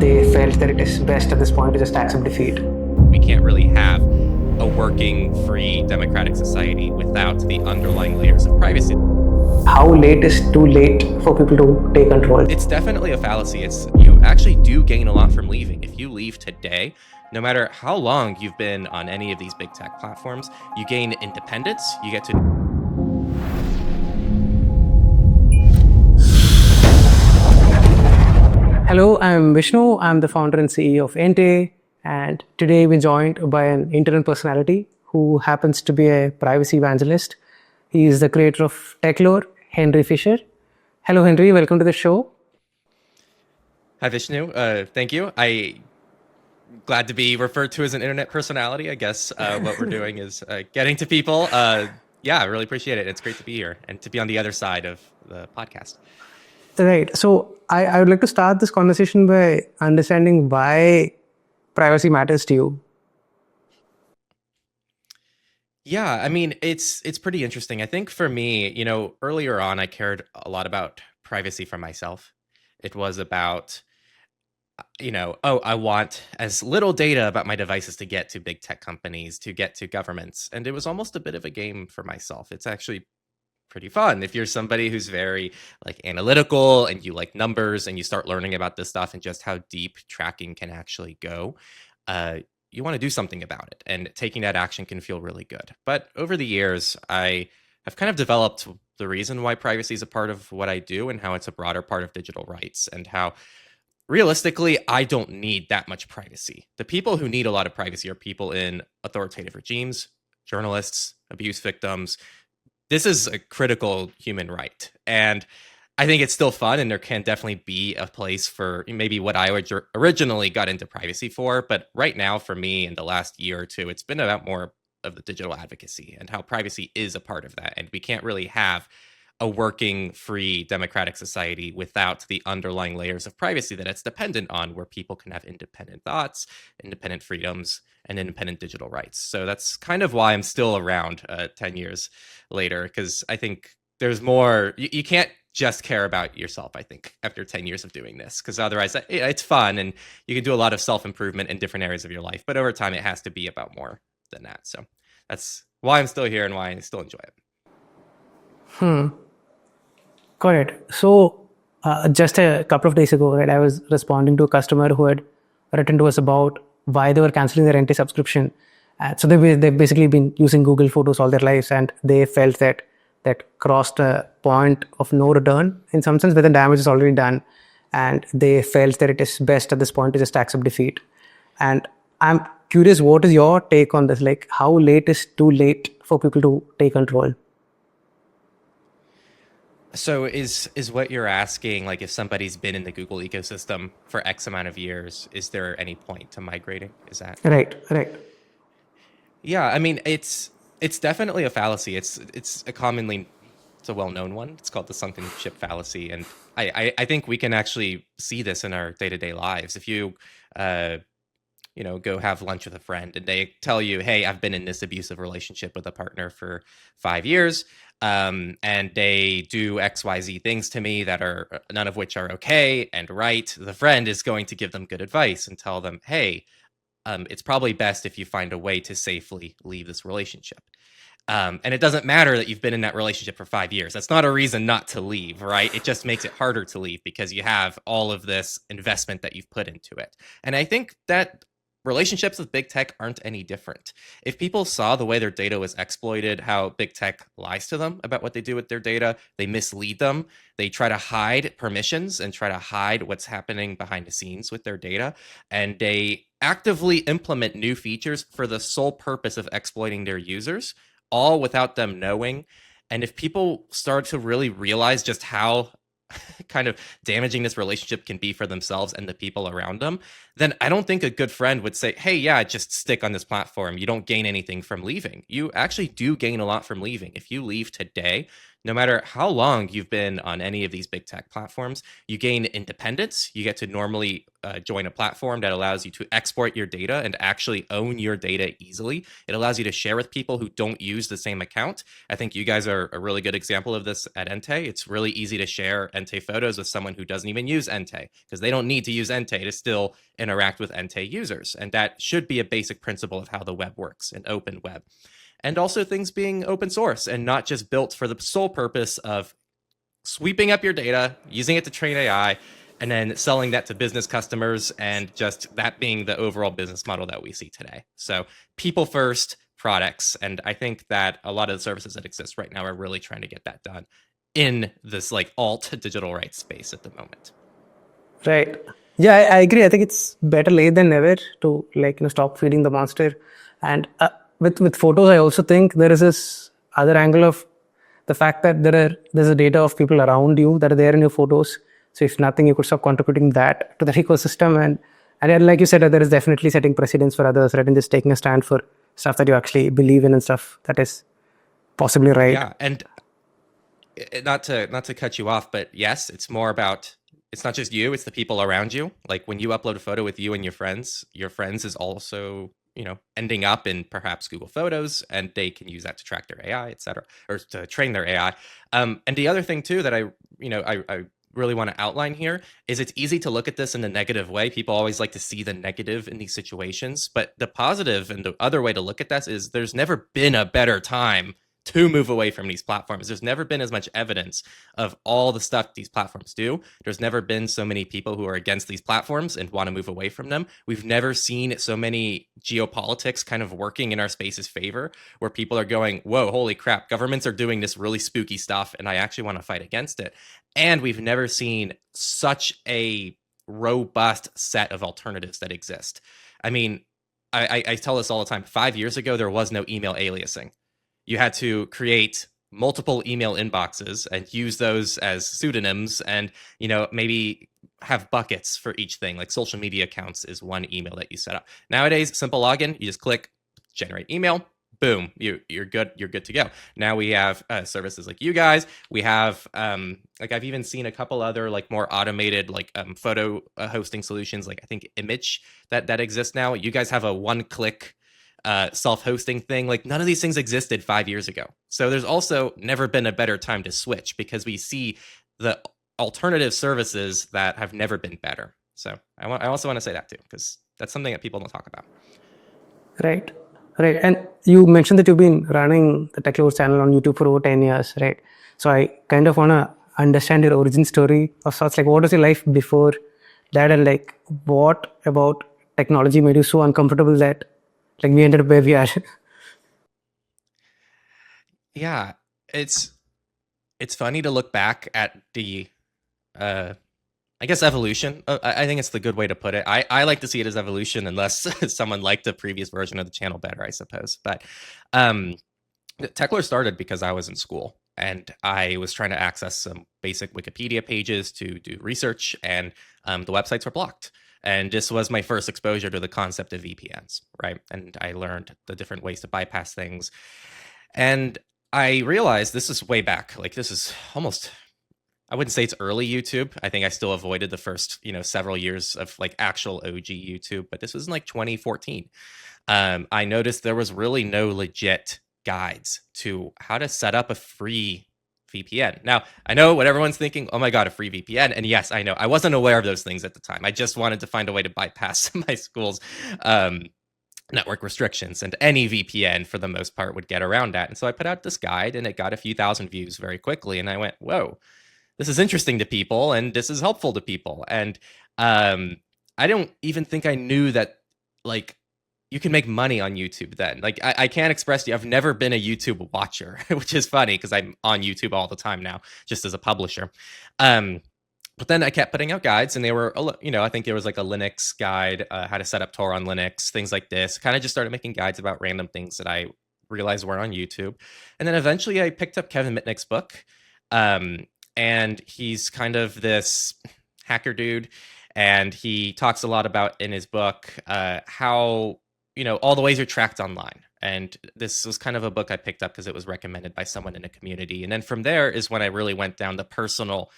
they felt that it is best at this point to just accept defeat. We can't really have a working, free, democratic society without the underlying layers of privacy. How late is too late for people to take control? It's definitely a fallacy. You actually do gain a lot from leaving. If you leave today, no matter how long you've been on any of these big tech platforms, you gain independence. You get to... Hello, I'm Vishnu. I'm the founder and CEO of Ente, and today we're joined by an internal personality who happens to be a privacy evangelist. He is the creator of Techlore, Henry Fisher. Hello, Henry. Welcome to the show. Hi, Vishnu. Thank you. Glad to be referred to as an internet personality. I guess what we're doing is getting to people. Yeah, I really appreciate it. It's great to be here and to be on the other side of the podcast. Right. So I would like to start this conversation by understanding why privacy matters to you. Yeah, I mean, it's pretty interesting. I think for me, earlier on, I cared a lot about privacy for myself. It was about, I want as little data about my devices to get to big tech companies, to get to governments. And it was almost a bit of a game for myself. It's actually pretty fun if you're somebody who's very analytical and you like numbers and you start learning about this stuff and just how deep tracking can actually go. You want to do something about it, and taking that action can feel really good. But over the years, I have kind of developed the reason why privacy is a part of what I do and how it's a broader part of digital rights, and how realistically, I don't need that much privacy. The people who need a lot of privacy are people in authoritative regimes, journalists, abuse victims. This is a critical human right. And I think it's still fun, and there can definitely be a place for maybe what I originally got into privacy for. But right now, for me, in the last year or two, it's been about more of the digital advocacy and how privacy is a part of that. And we can't really have a working, free, democratic society without the underlying layers of privacy that it's dependent on, where people can have independent thoughts, independent freedoms, and independent digital rights. So that's kind of why I'm still around 10 years later, because I think there's more. You can't just care about yourself, I think, after 10 years of doing this, because otherwise it's fun and you can do a lot of self-improvement in different areas of your life. But over time, it has to be about more than that. So that's why I'm still here and why I still enjoy it. Got it. So just a couple of days ago, right, I was responding to a customer who had written to us about why they were canceling their Ente subscription. So they've basically been using Google Photos all their lives, and they felt that crossed a point of no return in some sense, where the damage is already done, and they felt that it is best at this point to just accept defeat. And I'm curious, what is your take on this? Like, how late is too late for people to take control? So is what you're asking, like, if somebody's been in the Google ecosystem for X amount of years, is there any point to migrating? Is that Right. Yeah, I mean, it's definitely a fallacy. It's a well-known one. It's called the sunken ship fallacy, and I think we can actually see this in our day-to-day lives. If you go have lunch with a friend and they tell you, hey, I've been in this abusive relationship with a partner for 5 years, and they do XYZ things to me that are none of which are okay and right, the friend is going to give them good advice and tell them, hey, it's probably best if you find a way to safely leave this relationship. And it doesn't matter that you've been in that relationship for 5 years. That's not a reason not to leave, right? It just makes it harder to leave because you have all of this investment that you've put into it. And I think that relationships with big tech aren't any different. If people saw the way their data was exploited, how big tech lies to them about what they do with their data, they mislead them, they try to hide permissions and try to hide what's happening behind the scenes with their data, and they actively implement new features for the sole purpose of exploiting their users, all without them knowing. And if people start to really realize just how kind of damaging this relationship can be for themselves and the people around them, then I don't think a good friend would say, hey, yeah, just stick on this platform. You don't gain anything from leaving. You actually do gain a lot from leaving. If you leave today, no matter how long you've been on any of these big tech platforms, you gain independence. You get to normally join a platform that allows you to export your data and actually own your data easily. It allows you to share with people who don't use the same account. I think you guys are a really good example of this at Entei. It's really easy to share Entei photos with someone who doesn't even use Entei because they don't need to use Entei to still interact with Entei users. And that should be a basic principle of how the web works, an open web. And also things being open source and not just built for the sole purpose of sweeping up your data, using it to train AI, and then selling that to business customers, and just that being the overall business model that we see today. So people first, products. And I think that a lot of the services that exist right now are really trying to get that done in this like alt digital rights space at the moment. Right. Yeah, I agree. I think it's better late than never to stop feeding the monster. And with photos, I also think there is this other angle of the fact that there's a data of people around you that are there in your photos. So if nothing, you could start contributing that to the ecosystem. And then, like you said, there is definitely setting precedents for others, right? And just taking a stand for stuff that you actually believe in and stuff that is possibly right. Yeah, and not to cut you off, but yes, it's more about, it's not just you, it's the people around you. Like when you upload a photo with you and your friends is also, ending up in perhaps Google Photos, and they can use that to track their AI, et cetera, or to train their AI. And the other thing too that I really want to outline here is it's easy to look at this in a negative way. People always like to see the negative in these situations, but the positive and the other way to look at this is there's never been a better time to move away from these platforms. There's never been as much evidence of all the stuff these platforms do. There's never been so many people who are against these platforms and want to move away from them. We've never seen so many geopolitics kind of working in our space's favor, where people are going, whoa, holy crap, governments are doing this really spooky stuff, and I actually want to fight against it. And we've never seen such a robust set of alternatives that exist. I mean, I tell this all the time. 5 years ago, there was no email aliasing. You had to create multiple email inboxes and use those as pseudonyms, and maybe have buckets for each thing. Like social media accounts is one email that you set up. Nowadays, simple login, you just click generate email, boom, you're good to go. Now we have services like you guys. We have like I've even seen a couple other like more automated like photo hosting solutions, like I think Image that exists now. You guys have a one-click self-hosting thing. Like none of these things existed 5 years ago. So there's also never been a better time to switch, because we see the alternative services that have never been better. So I also want to say that too, because that's something that people don't talk about. Right. And you mentioned that you've been running the Techlore channel on YouTube for over 10 years, right? So I kind of want to understand your origin story of sorts. Like, what was your life before that? And like, what about technology made you so uncomfortable that like we ended up where we are? Yeah, it's funny to look back at the I guess evolution. I think it's the good way to put it. I like to see it as evolution, unless someone liked the previous version of the channel better, I suppose. But Techlore started because I was in school and I was trying to access some basic Wikipedia pages to do research, and the websites were blocked. And this was my first exposure to the concept of VPNs, right? And I learned the different ways to bypass things. And I realized, this is way back. Like, this is almost, I wouldn't say it's early YouTube. I think I still avoided the first, several years of like actual OG YouTube, but this was in like 2014. I noticed there was really no legit guides to how to set up a free VPN. Now, I know what everyone's thinking, oh my God, a free VPN. And yes, I know, I wasn't aware of those things at the time. I just wanted to find a way to bypass my school's network restrictions, and any VPN for the most part would get around that. And so I put out this guide, and it got a few thousand views very quickly. And I went, whoa, this is interesting to people, and this is helpful to people. And I don't even think I knew that like you can make money on YouTube then. Like I can't express to you, I've never been a YouTube watcher, which is funny because I'm on YouTube all the time now, just as a publisher. But then I kept putting out guides, and they were, I think there was like a Linux guide, how to set up Tor on Linux, things like this. Kind of just started making guides about random things that I realized were on YouTube. And then eventually I picked up Kevin Mitnick's book. And he's kind of this hacker dude. And he talks a lot about in his book how, all the ways you're tracked online, And this was kind of a book I picked up because it was recommended by someone in a community. And then from there is when I really went down the personal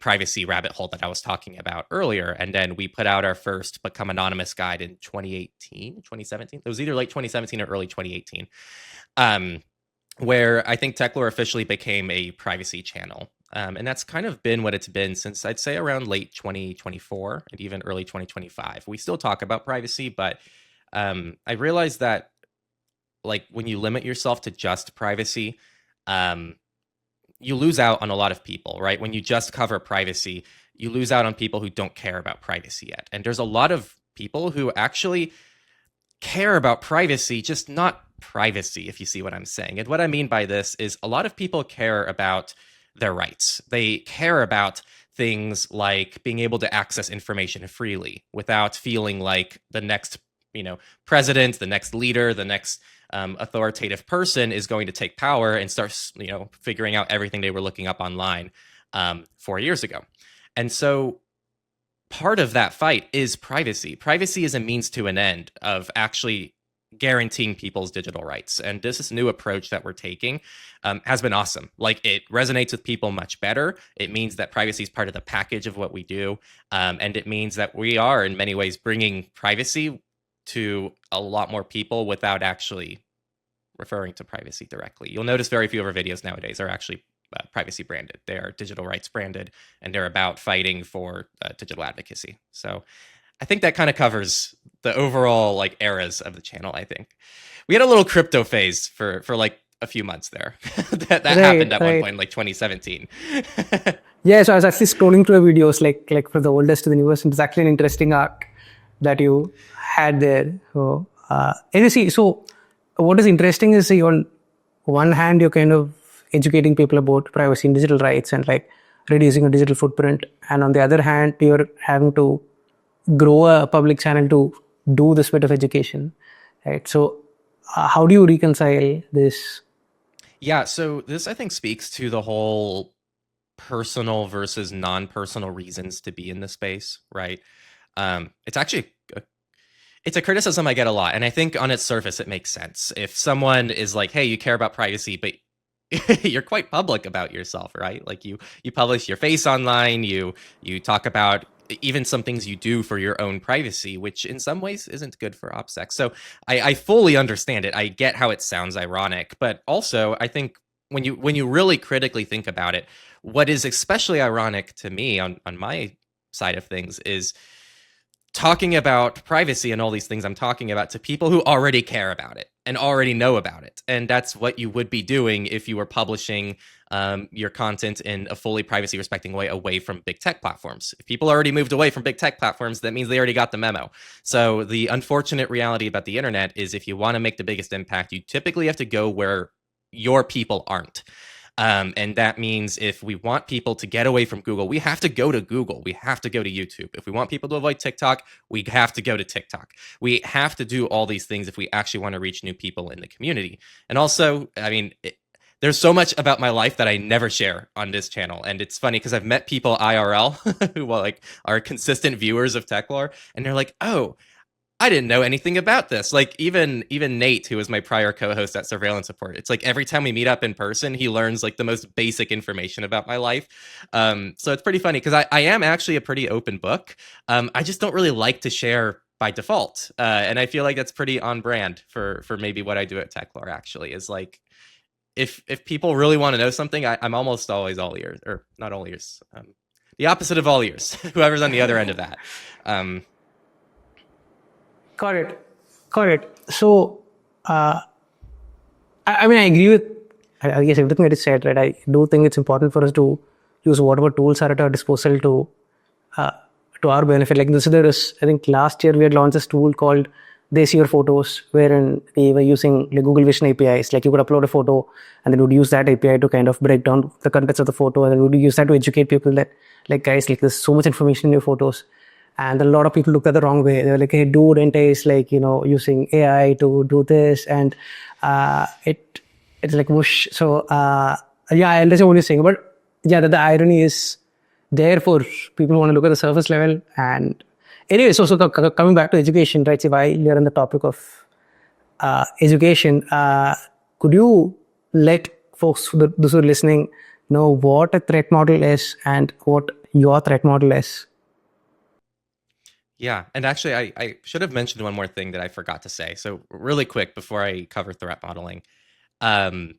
privacy rabbit hole that I was talking about earlier. And then we put out our first Become Anonymous guide in 2018, 2017. It was either late 2017 or early 2018, where I think Techlore officially became a privacy channel. And that's kind of been what it's been since I'd say around late 2024 and even early 2025. We still talk about privacy, but I realized that like when you limit yourself to just privacy, you lose out on a lot of people, right? When you just cover privacy, you lose out on people who don't care about privacy yet. And there's a lot of people who actually care about privacy, just not privacy, if you see what I'm saying. And what I mean by this is a lot of people care about their rights. They care about things like being able to access information freely without feeling like the next, president, the next leader, the next authoritative person is going to take power and start, figuring out everything they were looking up online 4 years ago. And so part of that fight is privacy. Privacy is a means to an end of actually guaranteeing people's digital rights. And this new approach that we're taking has been awesome. Like it resonates with people much better. It means that privacy is part of the package of what we do. And it means that we are in many ways bringing privacy to a lot more people without actually referring to privacy directly. You'll notice very few of our videos nowadays are actually privacy branded. They are digital rights branded, and they're about fighting for digital advocacy. So I think that kind of covers the overall like eras of the channel. I think we had a little crypto phase for like a few months there. that happened at one point, like 2017. Yeah, so I was actually scrolling through the videos, like for the oldest to the newest, and it's actually an interesting arc that you had there. So, and you see, so what is interesting is, see, on one hand, you're kind of educating people about privacy and digital rights and like reducing a digital footprint, and on the other hand, you're having to grow a public channel to do this bit of education, right? So, how do you reconcile this? Yeah, so this I think speaks to the whole personal versus non-personal reasons to be in this space, right? It's actually it's a criticism I get a lot, and I think on its surface it makes sense. If someone is like, "Hey, you care about privacy, but you're quite public about yourself, right? Like you publish your face online, you talk about even some things you do for your own privacy, which in some ways isn't good for OPSEC." So I fully understand it. I get how it sounds ironic, but also I think when you really critically think about it, what is especially ironic to me on my side of things is talking about privacy and all these things I'm talking about to people who already care about it and already know about it. And that's what you would be doing if you were publishing your content in a fully privacy respecting way away from big tech platforms. If people already moved away from big tech platforms, that means they already got the memo. So the unfortunate reality about the internet is if you want to make the biggest impact, you typically have to go where your people aren't. And that means if we want people to get away from Google, we have to go to Google. We have to go to YouTube. If we want people to avoid TikTok, we have to go to TikTok. We have to do all these things if we actually want to reach new people in the community. And also, I mean, there's so much about my life that I never share on this channel. And it's funny because I've met people IRL who like are consistent viewers of Techlore, and they're like, "Oh, I didn't know anything about this." Like even Nate, who was my prior co-host at Surveillance Support, it's like every time we meet up in person, he learns like the most basic information about my life. So it's pretty funny because I am actually a pretty open book. I just don't really like to share by default. And I feel like that's pretty on brand for maybe what I do at Techlore actually is like, if people really want to know something, I'm almost always all ears, or not all ears, the opposite of all ears, whoever's on the other end of that. Got it. So, I mean, I agree with, I guess, everything that is said, right? I do think it's important for us to use whatever tools are at our disposal to our benefit. Like this, there is, I think last year we had launched this tool called They See Your Photos, wherein we were using like Google Vision APIs. Like you could upload a photo and then would use that API to kind of break down the contents of the photo, and then would use that to educate people that, like, guys, like there's so much information in your photos. And a lot of people look at the wrong way. They're like, "Hey, dude, entice like, using AI to do this." And it's like whoosh. So yeah, I understand what you're saying. But yeah, the irony is there for people who want to look at the surface level. And anyway, so coming back to education, right? See, while you're on the topic of education, could you let folks, those who are listening, know what a threat model is and what your threat model is? Yeah, and actually, I should have mentioned one more thing that I forgot to say. So really quick before I cover threat modeling, um,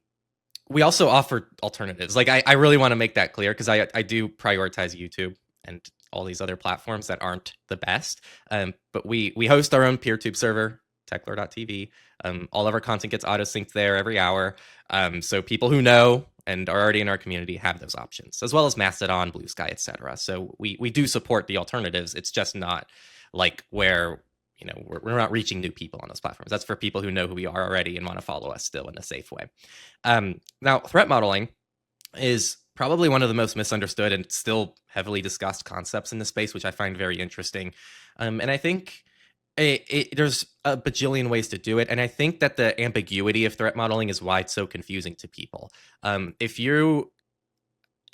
we also offer alternatives. Like I really want to make that clear because I do prioritize YouTube and all these other platforms that aren't the best. But we host our own PeerTube server, techlore.tv. All of our content gets auto synced there every hour. So people who know and are already in our community have those options, as well as Mastodon, Blue Sky, etc. So we do support the alternatives. It's just not like where we're not reaching new people on those platforms. That's for people who know who we are already and want to follow us still in a safe way. Now, threat modeling is probably one of the most misunderstood and still heavily discussed concepts in the space, which I find very interesting. And I think there's a bajillion ways to do it. And I think that the ambiguity of threat modeling is why it's so confusing to people.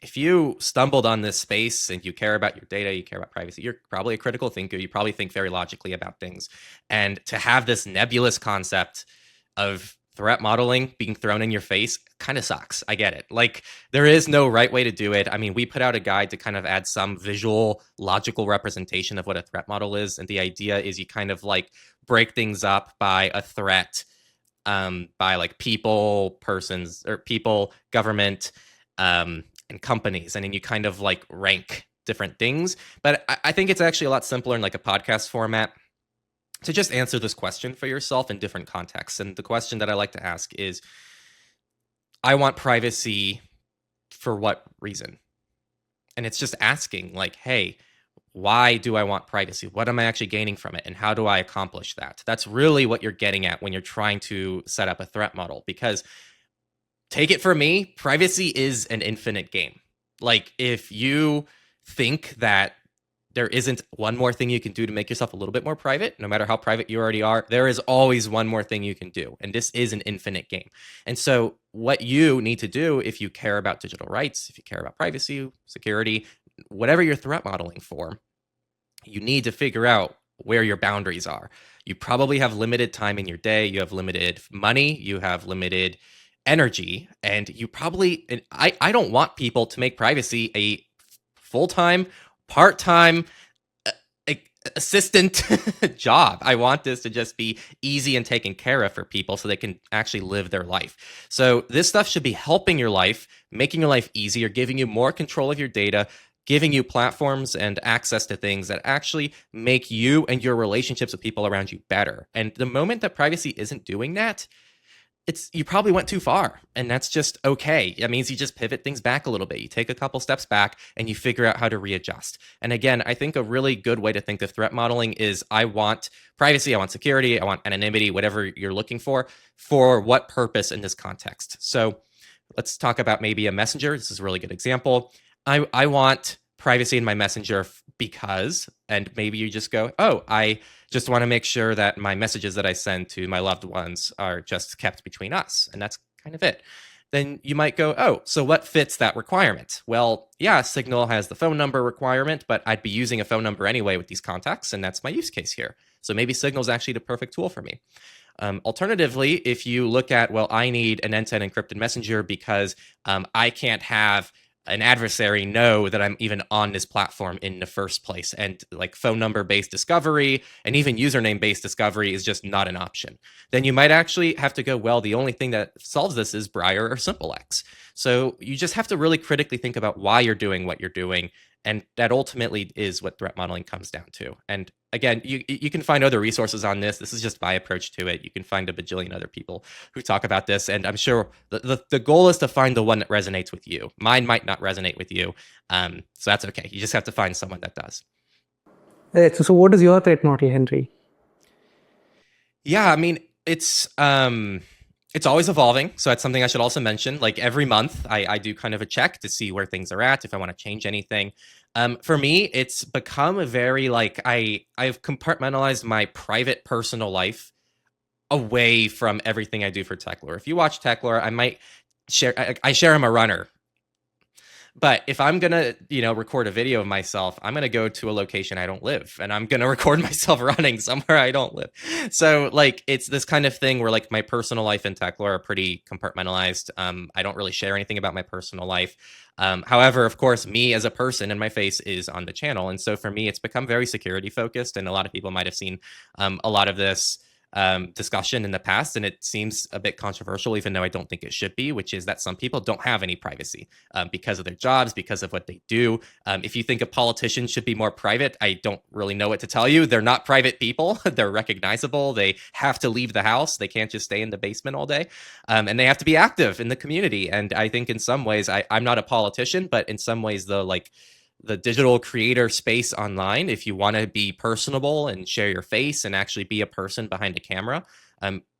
If you stumbled on this space and you care about your data, you care about privacy, you're probably a critical thinker. You probably think very logically about things. And to have this nebulous concept of threat modeling being thrown in your face kind of sucks. I get it. Like, there is no right way to do it. I mean, we put out a guide to kind of add some visual, logical representation of what a threat model is. And the idea is you kind of like break things up by a threat, by like people, persons, or people, government, and companies, and then you kind of like rank different things. But I think it's actually a lot simpler in like a podcast format to just answer this question for yourself in different contexts. And the question that I like to ask is, I want privacy for what reason? And it's just asking like, hey, why do I want privacy? What am I actually gaining from it? And how do I accomplish that? That's really what you're getting at when you're trying to set up a threat model, because take it from me, privacy is an infinite game. Like, if you think that there isn't one more thing you can do to make yourself a little bit more private, no matter how private you already are, there is always one more thing you can do. And this is an infinite game. And so what you need to do, if you care about digital rights, if you care about privacy, security, whatever you're threat modeling for, you need to figure out where your boundaries are. You probably have limited time in your day. You have limited money. You have limited energy, and you probably, and I don't want people to make privacy a full-time, part-time assistant job. I want this to just be easy and taken care of for people so they can actually live their life. So this stuff should be helping your life, making your life easier, giving you more control of your data, giving you platforms and access to things that actually make you and your relationships with people around you better. And the moment that privacy isn't doing that, you probably went too far, and that's just okay. That means you just pivot things back a little bit. You take a couple steps back and you figure out how to readjust. And again, I think a really good way to think of threat modeling is, I want privacy, I want security, I want anonymity, whatever you're looking for what purpose in this context? So let's talk about maybe a messenger. This is a really good example. I want privacy in my messenger because, and maybe you just go, oh, I just want to make sure that my messages that I send to my loved ones are just kept between us. And that's kind of it. Then you might go, oh, so what fits that requirement? Well, yeah, Signal has the phone number requirement, but I'd be using a phone number anyway with these contacts, and that's my use case here. So maybe Signal is actually the perfect tool for me. Alternatively, if you look at, well, I need an end-to-end encrypted messenger because I can't have an adversary know that I'm even on this platform in the first place. And like phone number based discovery and even username based discovery is just not an option. Then you might actually have to go, well, the only thing that solves this is Briar or SimpleX. So you just have to really critically think about why you're doing what you're doing. And that ultimately is what threat modeling comes down to. And again, you can find other resources on this. This is just my approach to it. You can find a bajillion other people who talk about this. And I'm sure the goal is to find the one that resonates with you. Mine might not resonate with you. So that's okay. You just have to find someone that does. So what is your threat model, Henry? Yeah, I mean, it's always evolving. So that's something I should also mention. Like every month, I do kind of a check to see where things are at, if I want to change anything. For me, it's become a very like I've compartmentalized my private personal life away from everything I do for Techlore. If you watch Techlore, I might share. I share I'm a runner. But if I'm gonna, record a video of myself, I'm gonna go to a location I don't live, and I'm gonna record myself running somewhere I don't live. So like, it's this kind of thing where like my personal life and Techlore are pretty compartmentalized. I don't really share anything about my personal life. However, of course, me as a person and my face is on the channel, and so for me, it's become very security focused. And a lot of people might have seen a lot of this discussion in the past, and it seems a bit controversial, even though I don't think it should be, which is that some people don't have any privacy because of their jobs, because of what they do. If you think a politician should be more private, I don't really know what to tell you. They're not private people. They're recognizable. They have to leave the house. They can't just stay in the basement all day. And they have to be active in the community. And I think in some ways, I'm not a politician, but in some ways, the digital creator space online, if you want to be personable and share your face and actually be a person behind a camera,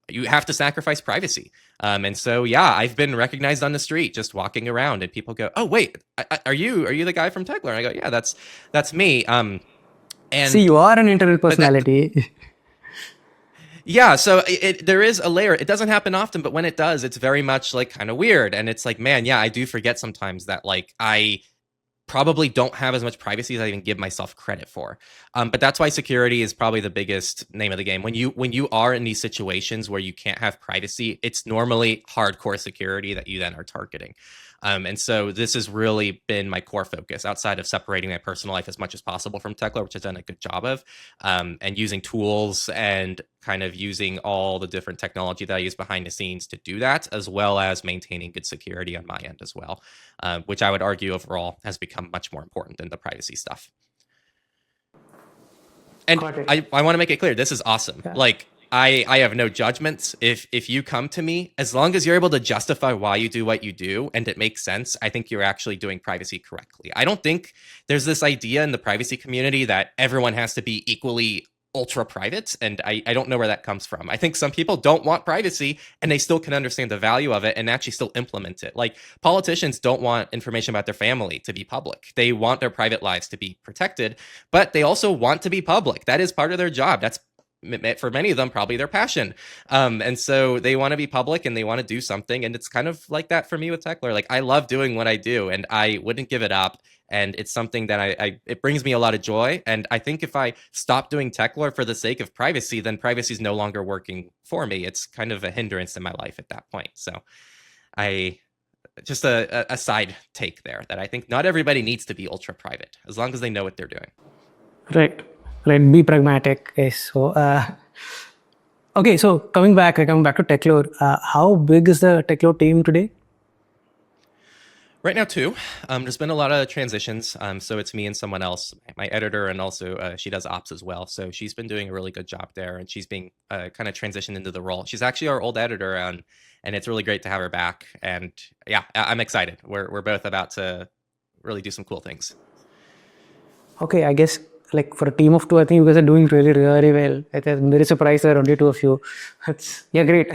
you have to sacrifice privacy. And so, yeah, I've been recognized on the street just walking around, and people go, "Oh, wait, are you the guy from Techlore?" And I go, "Yeah, that's me." And See, you are an internal personality. yeah, so there is a layer. It doesn't happen often, but when it does, it's very much like kind of weird. And it's like, man, yeah, I do forget sometimes that like I probably don't have as much privacy as I even give myself credit for. But that's why security is probably the biggest name of the game. When you are in these situations where you can't have privacy, it's normally hardcore security that you then are targeting. And so this has really been my core focus outside of separating my personal life as much as possible from Techlore, which I've done a good job of, and using tools and kind of using all the different technology that I use behind the scenes to do that, as well as maintaining good security on my end as well, which I would argue overall has become much more important than the privacy stuff. And I want to make it clear, this is awesome. Yeah. Like, I have no judgments. If you come to me, as long as you're able to justify why you do what you do and it makes sense, I think you're actually doing privacy correctly. I don't think there's this idea in the privacy community that everyone has to be equally ultra private, and I don't know where that comes from. I think some people don't want privacy and they still can understand the value of it and actually still implement it. Like, politicians don't want information about their family to be public. They want their private lives to be protected, but they also want to be public. That is part of their job. That's, for many of them, probably their passion. And so they want to be public and they want to do something. And it's kind of like that for me with Techlore. Like, I love doing what I do and I wouldn't give it up. And it's something that it brings me a lot of joy. And I think if I stop doing Techlore for the sake of privacy, then privacy is no longer working for me. It's kind of a hindrance in my life at that point. So just a side take there, that I think not everybody needs to be ultra private as long as they know what they're doing. Right. Be pragmatic. Okay, so so coming back to Techlore, how big is the Techlore team today? Right now, 2. There's been a lot of transitions. So it's me and someone else, my editor, and also she does ops as well. So she's been doing a really good job there, and she's being kind of transitioned into the role. She's actually our old editor, and it's really great to have her back. And yeah, I'm excited. We're both about to really do some cool things. Okay, I guess like for a team of 2, I think you guys are doing really, really well. I'm very surprised there are only 2 of you. Yeah, great.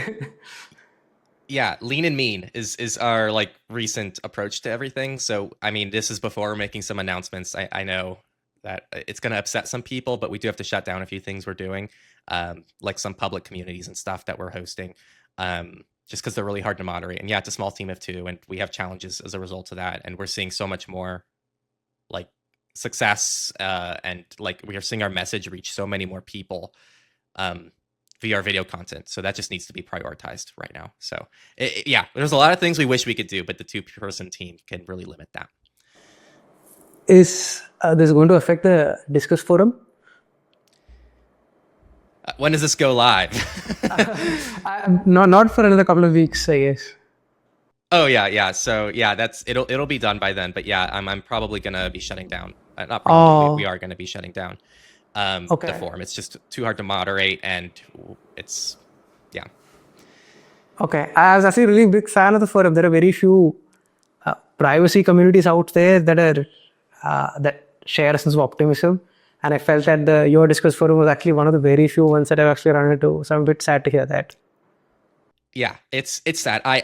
Yeah, lean and mean is our like recent approach to everything. So I mean, this is before making some announcements. I know that it's going to upset some people, but we do have to shut down a few things we're doing, like some public communities and stuff that we're hosting, just because they're really hard to moderate. And yeah, it's a small team of 2, and we have challenges as a result of that. And we're seeing so much more like success, and like we are seeing our message reach so many more people via our video content. So that just needs to be prioritized right now. So yeah, there's a lot of things we wish we could do, but the 2-person team can really limit that. Is this going to affect the Discuss forum? When does this go live? Not for another couple of weeks, I guess. Oh yeah. So yeah, it'll be done by then. But yeah, I'm probably gonna be shutting down. Not probably. We are gonna be shutting down the forum. It's just too hard to moderate, and it's yeah. Okay, I was actually a really big fan of the forum. There are very few privacy communities out there that are that share a sense of optimism, and I felt that your Discuss forum was actually one of the very few ones that I've actually run into. So I'm a bit sad to hear that. Yeah, it's sad. I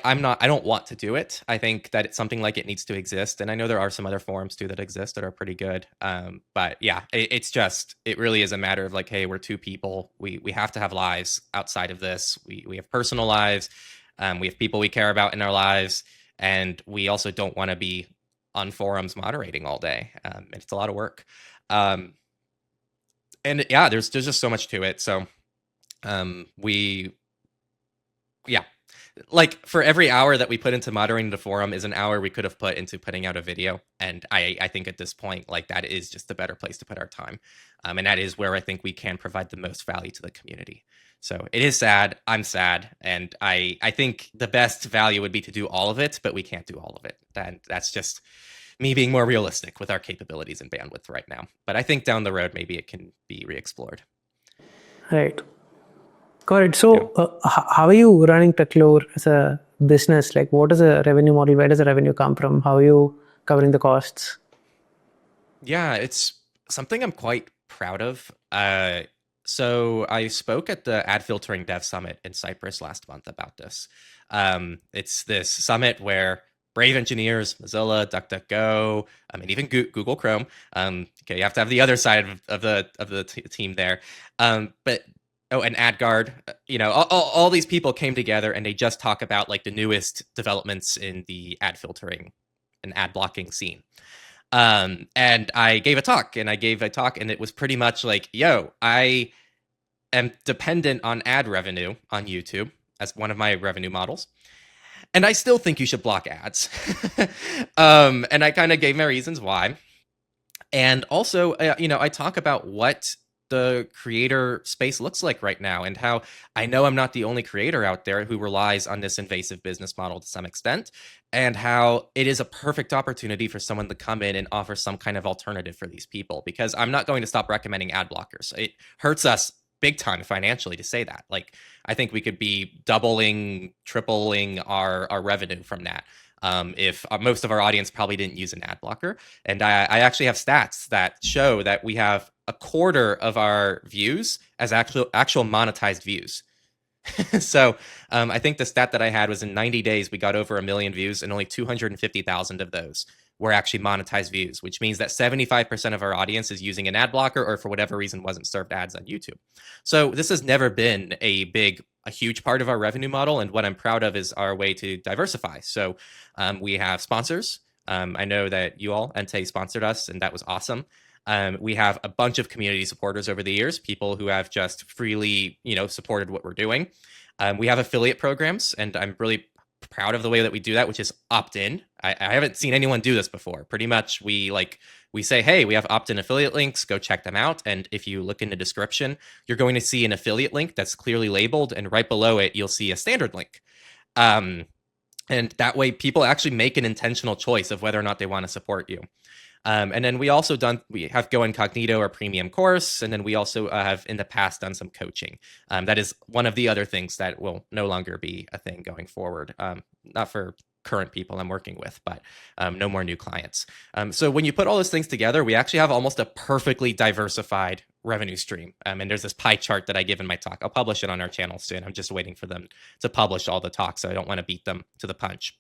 don't want to do it. I think that it's something like it needs to exist. And I know there are some other forums too that exist that are pretty good. But yeah, it really is a matter of like, hey, we're 2 people. We have to have lives outside of this. We have personal lives. We have people we care about in our lives. And we also don't want to be on forums moderating all day. It's a lot of work. And yeah, there's just so much to it. So we yeah, like for every hour that we put into moderating the forum is an hour we could have put into putting out a video. And I think at this point, like that is just the better place to put our time. And that is where I think we can provide the most value to the community. So it is sad. I'm sad. And I think the best value would be to do all of it, but we can't do all of it. And that's just me being more realistic with our capabilities and bandwidth right now. But I think down the road, maybe it can be re-explored. Right. Got it. So, how are you running Techlore as a business? Like, what is the revenue model? Where does the revenue come from? How are you covering the costs? Yeah, it's something I'm quite proud of. So I spoke at the Ad Filtering Dev Summit in Cyprus last month about this. It's this summit where brave engineers, Mozilla, DuckDuckGo, and even Google Chrome. Okay, you have to have the other side of the team there. But and AdGuard, all these people came together and they just talk about like the newest developments in the ad filtering and ad blocking scene. And I gave a talk and it was pretty much like, yo, I am dependent on ad revenue on YouTube as one of my revenue models. And I still think you should block ads. And I kind of gave my reasons why. And also, I talk about what the creator space looks like right now and how I know I'm not the only creator out there who relies on this invasive business model to some extent, and how it is a perfect opportunity for someone to come in and offer some kind of alternative for these people, because I'm not going to stop recommending ad blockers. It hurts us big time financially to say that. Like, I think we could be doubling, tripling our revenue from that. If most of our audience probably didn't use an ad blocker. And I actually have stats that show that we have a quarter of our views as actual monetized views. So I think the stat that I had was in 90 days, we got over 1 million views, and only 250,000 of those were actually monetized views, which means that 75% of our audience is using an ad blocker or for whatever reason wasn't served ads on YouTube. So this has never been a huge part of our revenue model. And what I'm proud of is our way to diversify. So we have sponsors. I know that you all, Entei, sponsored us, and that was awesome. We have a bunch of community supporters over the years, people who have just freely, supported what we're doing. We have affiliate programs, and I'm really proud of the way that we do that, which is opt-in. I haven't seen anyone do this before. Pretty much we say, hey, we have opt-in affiliate links, go check them out. And if you look in the description, you're going to see an affiliate link that's clearly labeled, and right below it, you'll see a standard link. And that way people actually make an intentional choice of whether or not they want to support you. And then we have Go Incognito, our premium course. And then we also have in the past done some coaching. That is one of the other things that will no longer be a thing going forward. Not for current people I'm working with, but no more new clients. So when you put all those things together, we actually have almost a perfectly diversified revenue stream. And there's this pie chart that I give in my talk. I'll publish it on our channel soon. I'm just waiting for them to publish all the talks, so I don't want to beat them to the punch.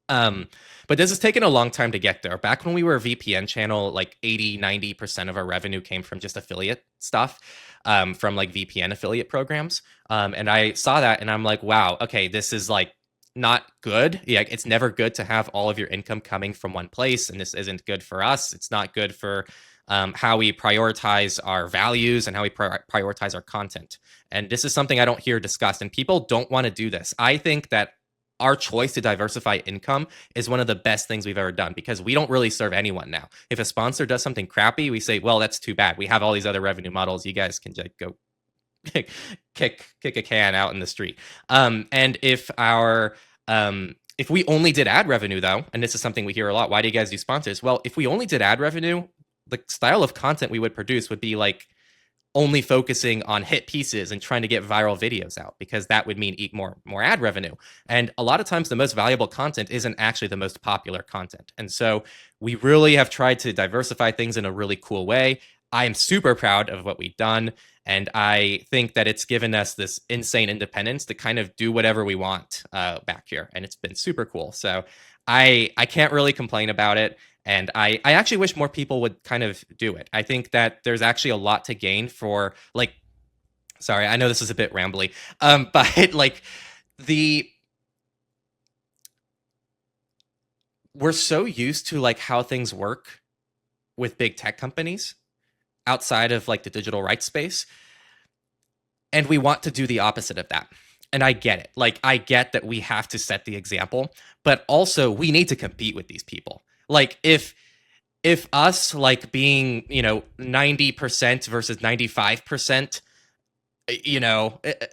But this has taken a long time to get there. Back when we were a VPN channel, like 80-90% of our revenue came from just affiliate stuff, from like VPN affiliate programs. And I saw that and I'm like, wow, okay, this is like not good. Yeah, it's never good to have all of your income coming from one place, and this isn't good for us. It's not good for how we prioritize our values and how we prioritize our content. And this is something I don't hear discussed, and people don't want to do this. I think that our choice to diversify income is one of the best things we've ever done, because we don't really serve anyone now. If a sponsor does something crappy, we say, well, that's too bad. We have all these other revenue models. You guys can just go kick a can out in the street. And if we only did ad revenue, though, and this is something we hear a lot, why do you guys do sponsors? Well, if we only did ad revenue, the style of content we would produce would be like only focusing on hit pieces and trying to get viral videos out, because that would mean eat more ad revenue. And a lot of times the most valuable content isn't actually the most popular content. And so we really have tried to diversify things in a really cool way. I am super proud of what we've done. And I think that it's given us this insane independence to kind of do whatever we want back here. And it's been super cool. So I can't really complain about it. And I actually wish more people would kind of do it. I think that there's actually a lot to gain for, like, sorry, I know this is a bit rambly, but like we're so used to like how things work with big tech companies outside of like the digital rights space, and we want to do the opposite of that. And I get it. Like, I get that we have to set the example, but also we need to compete with these people. Like, if us like being, 90% versus 95%,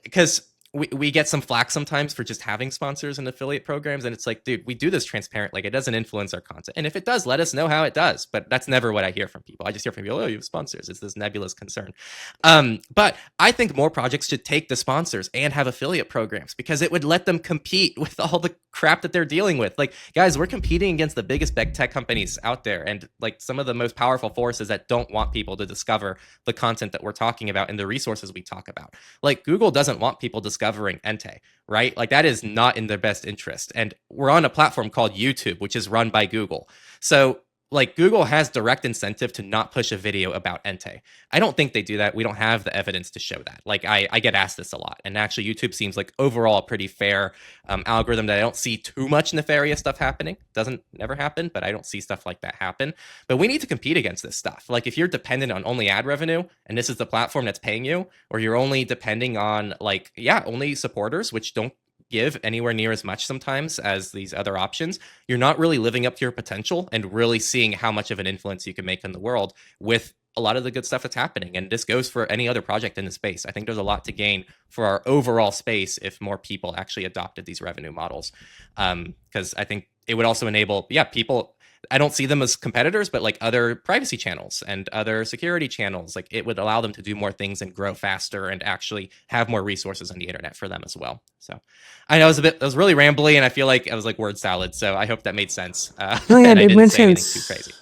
because we get some flack sometimes for just having sponsors and affiliate programs, and it's like, dude, we do this transparent. Like, it doesn't influence our content, and if it does, let us know how it does. But that's never what I hear from people. I just hear from people, oh, you have sponsors. It's this nebulous concern. But I think more projects should take the sponsors and have affiliate programs, because it would let them compete with all the crap that they're dealing with. Like, guys, we're competing against the biggest big tech companies out there, and like some of the most powerful forces that don't want people to discover the content that we're talking about and the resources we talk about. Like, Google doesn't want people discovering Entei, right? Like, that is not in their best interest. And we're on a platform called YouTube, which is run by Google. So like, Google has direct incentive to not push a video about Entei. I don't think they do that. We don't have the evidence to show that. Like, I get asked this a lot, and actually YouTube seems like overall a pretty fair algorithm that I don't see too much nefarious stuff happening. Doesn't never happen, but I don't see stuff like that happen. But we need to compete against this stuff. Like, if you're dependent on only ad revenue and this is the platform that's paying you, or you're only depending on like, yeah, only supporters, which don't give anywhere near as much sometimes as these other options, you're not really living up to your potential and really seeing how much of an influence you can make in the world with a lot of the good stuff that's happening. And this goes for any other project in the space. I think there's a lot to gain for our overall space if more people actually adopted these revenue models. Because I think it would also enable, people, I don't see them as competitors, but like other privacy channels and other security channels, like it would allow them to do more things and grow faster and actually have more resources on the internet for them as well. So I know I was really rambly, and I feel like I was like word salad. So I hope that made sense. No, yeah, and I it didn't made say anything too sense. crazy.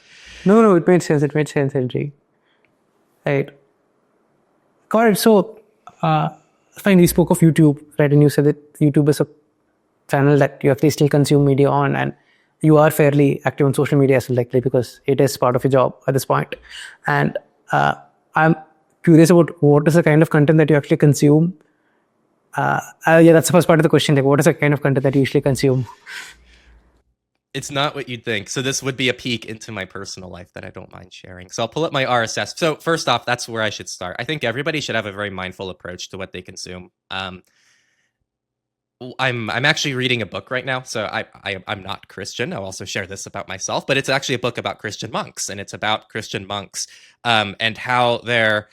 No, it made sense. It made sense, LG. Right. Got it. So, fine, you spoke of YouTube, right? And you said that YouTube is a channel that you actually still consume media on, and you are fairly active on social media as well, likely because it is part of your job at this point. And I'm curious about what is the kind of content that you actually consume. Yeah, that's the first part of the question. Like, what is the kind of content that you usually consume? It's not what you'd think. So this would be a peek into my personal life that I don't mind sharing. So I'll pull up my RSS. So first off, that's where I should start. I think everybody should have a very mindful approach to what they consume. I'm actually reading a book right now, so I'm not Christian. I'll also share this about myself, but it's actually a book about Christian monks, and it's about Christian monks and how they're.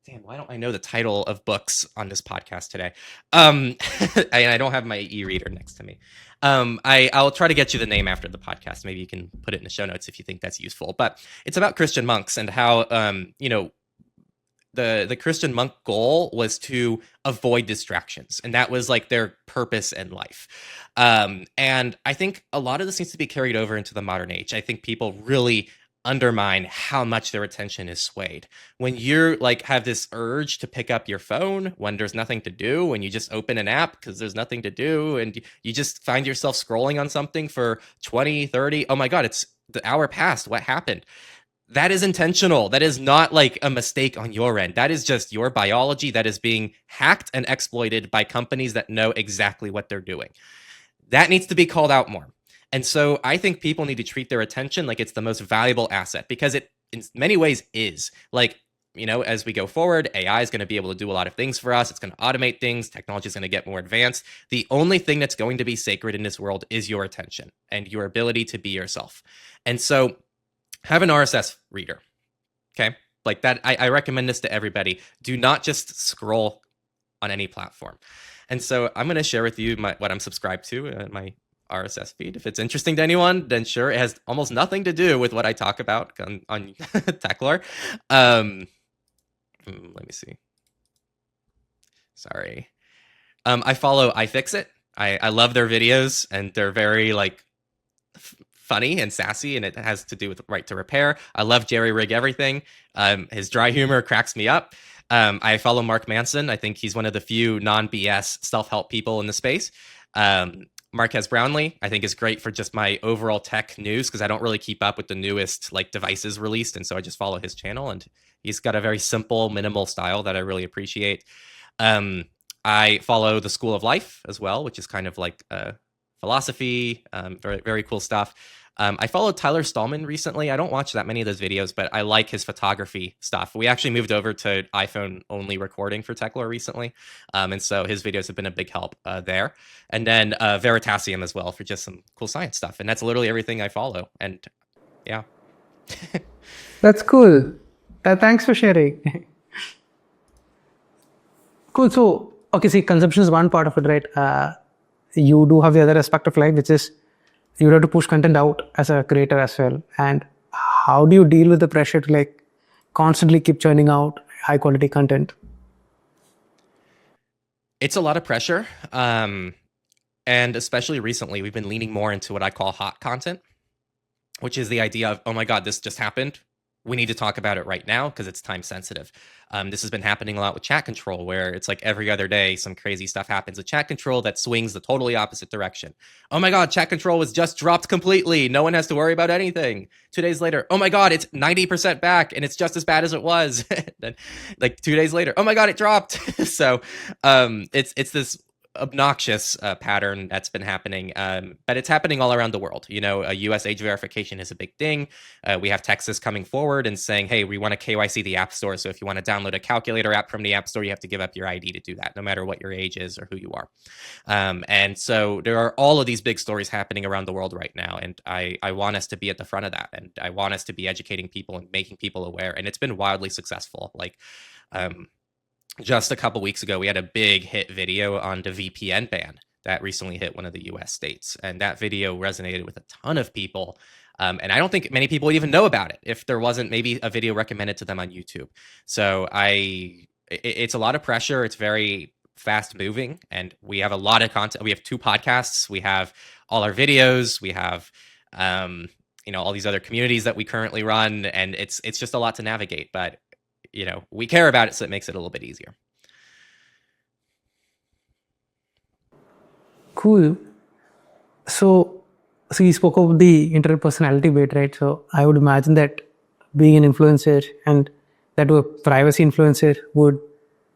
Damn, why don't I know the title of books on this podcast today? And I don't have my e-reader next to me. I'll try to get you the name after the podcast. Maybe you can put it in the show notes if you think that's useful. But it's about Christian monks and how the Christian monk goal was to avoid distractions, and that was like their purpose in life. And I think a lot of this needs to be carried over into the modern age. I think people really undermine how much their attention is swayed when you're like have this urge to pick up your phone when there's nothing to do, when you just open an app because there's nothing to do, and you just find yourself scrolling on something for 20-30. Oh my god, it's the hour passed, what happened? That is intentional. That is not like a mistake on your end. That is just your biology that is being hacked and exploited by companies that know exactly what they're doing. That needs to be called out more. And so I think people need to treat their attention like it's the most valuable asset, because it in many ways is. Like, as we go forward, AI is going to be able to do a lot of things for us. It's going to automate things. Technology is going to get more advanced. The only thing that's going to be sacred in this world is your attention and your ability to be yourself. And so have an RSS reader. Okay. Like that. I recommend this to everybody. Do not just scroll on any platform. And so I'm going to share with you what I'm subscribed to, my RSS feed. If it's interesting to anyone, then sure. It has almost nothing to do with what I talk about on Techlore. Let me see. Sorry. I follow iFixit. I love their videos, and they're very like funny and sassy, and it has to do with right to repair. I love Jerry Rig Everything. His dry humor cracks me up. I follow Mark Manson. I think he's one of the few non-BS self-help people in the space. Marquez Brownlee, I think, is great for just my overall tech news, because I don't really keep up with the newest like devices released, and so I just follow his channel, and he's got a very simple, minimal style that I really appreciate. I follow the School of Life as well, which is kind of like a philosophy, very, very cool stuff. I followed Tyler Stallman recently. I don't watch that many of those videos, but I like his photography stuff. We actually moved over to iPhone only recording for Techlore recently. And so his videos have been a big help there. And then Veritasium as well for just some cool science stuff. And that's literally everything I follow. And yeah. That's cool. Thanks for sharing. Cool. So, okay, see, consumption is one part of it, right? You do have the other aspect of life, which is you have to push content out as a creator as well. And how do you deal with the pressure to like constantly keep churning out high quality content? It's a lot of pressure. And especially recently, we've been leaning more into what I call hot content, which is the idea of, oh my God, this just happened. We need to talk about it right now because it's time sensitive. This has been happening a lot with chat control, where it's like every other day some crazy stuff happens with chat control that swings the totally opposite direction. Oh my God, chat control was just dropped completely. No one has to worry about anything. 2 days later, oh my God, it's 90% back and it's just as bad as it was. Then, like 2 days later, oh my God, it dropped. So it's this obnoxious pattern that's been happening, but it's happening all around the world. You know, US age verification is a big thing. We have Texas coming forward and saying, hey, we want to KYC the App Store. So if you want to download a calculator app from the App Store, you have to give up your ID to do that, no matter what your age is or who you are. And so there are all of these big stories happening around the world right now. And I want us to be at the front of that. And I want us to be educating people and making people aware. And it's been wildly successful. Like, just a couple weeks ago, we had a big hit video on the VPN ban that recently hit one of the US states. And that video resonated with a ton of people. And I don't think many people even know about it if there wasn't maybe a video recommended to them on YouTube. So it's a lot of pressure. It's very fast moving. And we have a lot of content. We have 2 podcasts. We have all our videos. We have, all these other communities that we currently run. And it's just a lot to navigate. But we care about it, so it makes it a little bit easier. Cool. So you spoke of the interpersonality bit, right? So I would imagine that being an influencer and that a privacy influencer would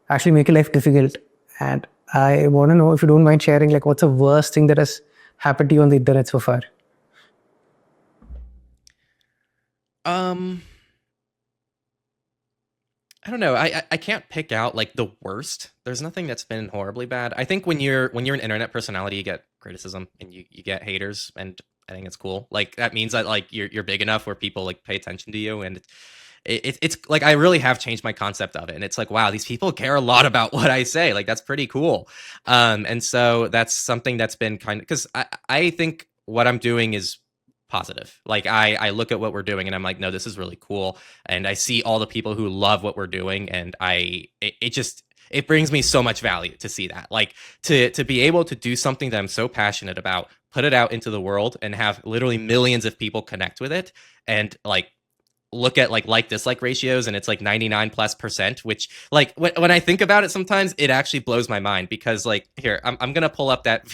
actually make your life difficult. And I want to know, if you don't mind sharing, like, what's the worst thing that has happened to you on the internet so far? I don't know. I can't pick out like the worst. There's nothing that's been horribly bad. I think when you're an internet personality, you get criticism and you get haters, and I think it's cool. Like that means that like you're big enough where people like pay attention to you, and it's like I really have changed my concept of it. And it's like, wow, these people care a lot about what I say. Like that's pretty cool. And so that's something that's been kind of, because I think what I'm doing is positive. Like I look at what we're doing and I'm like, no, this is really cool. And I see all the people who love what we're doing, and it brings me so much value to see that. Like to be able to do something that I'm so passionate about, put it out into the world and have literally millions of people connect with it, and like look at like dislike ratios, and it's like 99+%, which like when I think about it, sometimes it actually blows my mind, because like here I'm gonna pull up that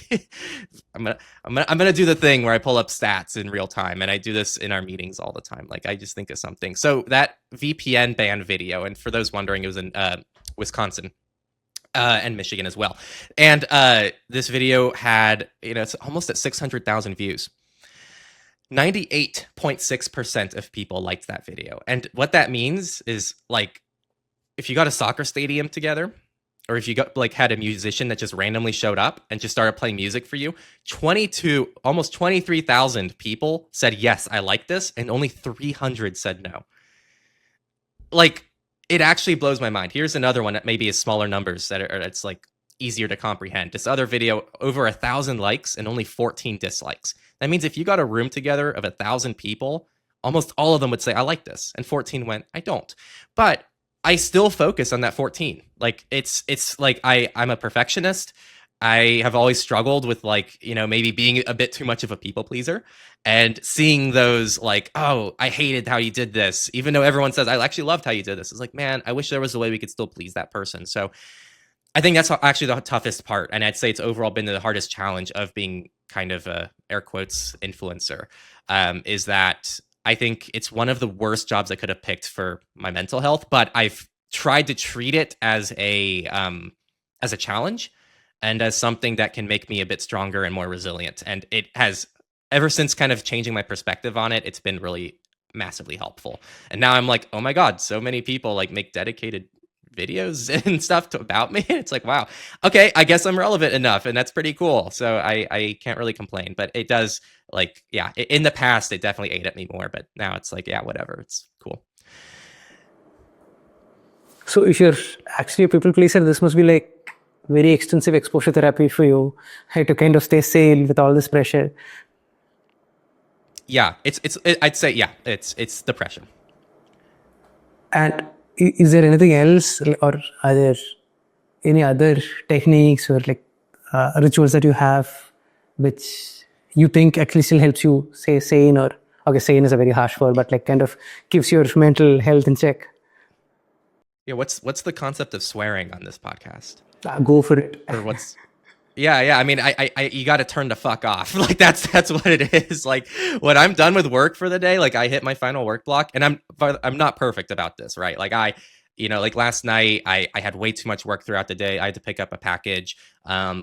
I'm gonna do the thing where I pull up stats in real time, and I do this in our meetings all the time. Like I just think of something. So that VPN ban video, and for those wondering, it was in Wisconsin. And Michigan as well. And this video had, it's almost at 600,000 views. 98.6% of people liked that video. And what that means is, like, if you got a soccer stadium together, or if you got like had a musician that just randomly showed up and just started playing music for you, almost 23,000 people said, yes, I like this. And only 300 said no. Like, it actually blows my mind. Here's another one that maybe is smaller numbers it's like easier to comprehend. This other video, over 1,000 likes and only 14 dislikes. That means if you got a room together of 1,000 people, almost all of them would say, I like this. And 14 went, I don't. But I still focus on that 14. Like it's like I'm a perfectionist. I have always struggled with like, maybe being a bit too much of a people pleaser, and seeing those like, oh, I hated how you did this, even though everyone says I actually loved how you did this. It's like, man, I wish there was a way we could still please that person. So I think that's actually the toughest part. And I'd say it's overall been the hardest challenge of being kind of a air quotes influencer, is that I think it's one of the worst jobs I could have picked for my mental health, but I've tried to treat it as a challenge. and as something that can make me a bit stronger and more resilient. And it has, ever since kind of changing my perspective on it, it's been really massively helpful. And now I'm like, oh my God, so many people like make dedicated videos and stuff about me. It's like, wow, okay, I guess I'm relevant enough, and that's pretty cool. So I can't really complain, but it does, like, yeah, in the past it definitely ate at me more, but now it's like, yeah, whatever, it's cool. So if you're actually a people pleaser, this must be like very extensive exposure therapy for you, right, to kind of stay sane with all this pressure. Yeah, I'd say, yeah, it's depression. And is there anything else, or are there any other techniques or like rituals that you have which you think actually still helps you stay sane? Or okay, sane is a very harsh word, but like kind of keeps your mental health in check? Yeah, what's the concept of swearing on this podcast? Go for it. Or what's yeah, I mean, I you got to turn the fuck off. Like that's what it is. Like when I'm done with work for the day, like I hit my final work block, and I'm not perfect about this, right? Like like last night, I had way too much work throughout the day. I had to pick up a package,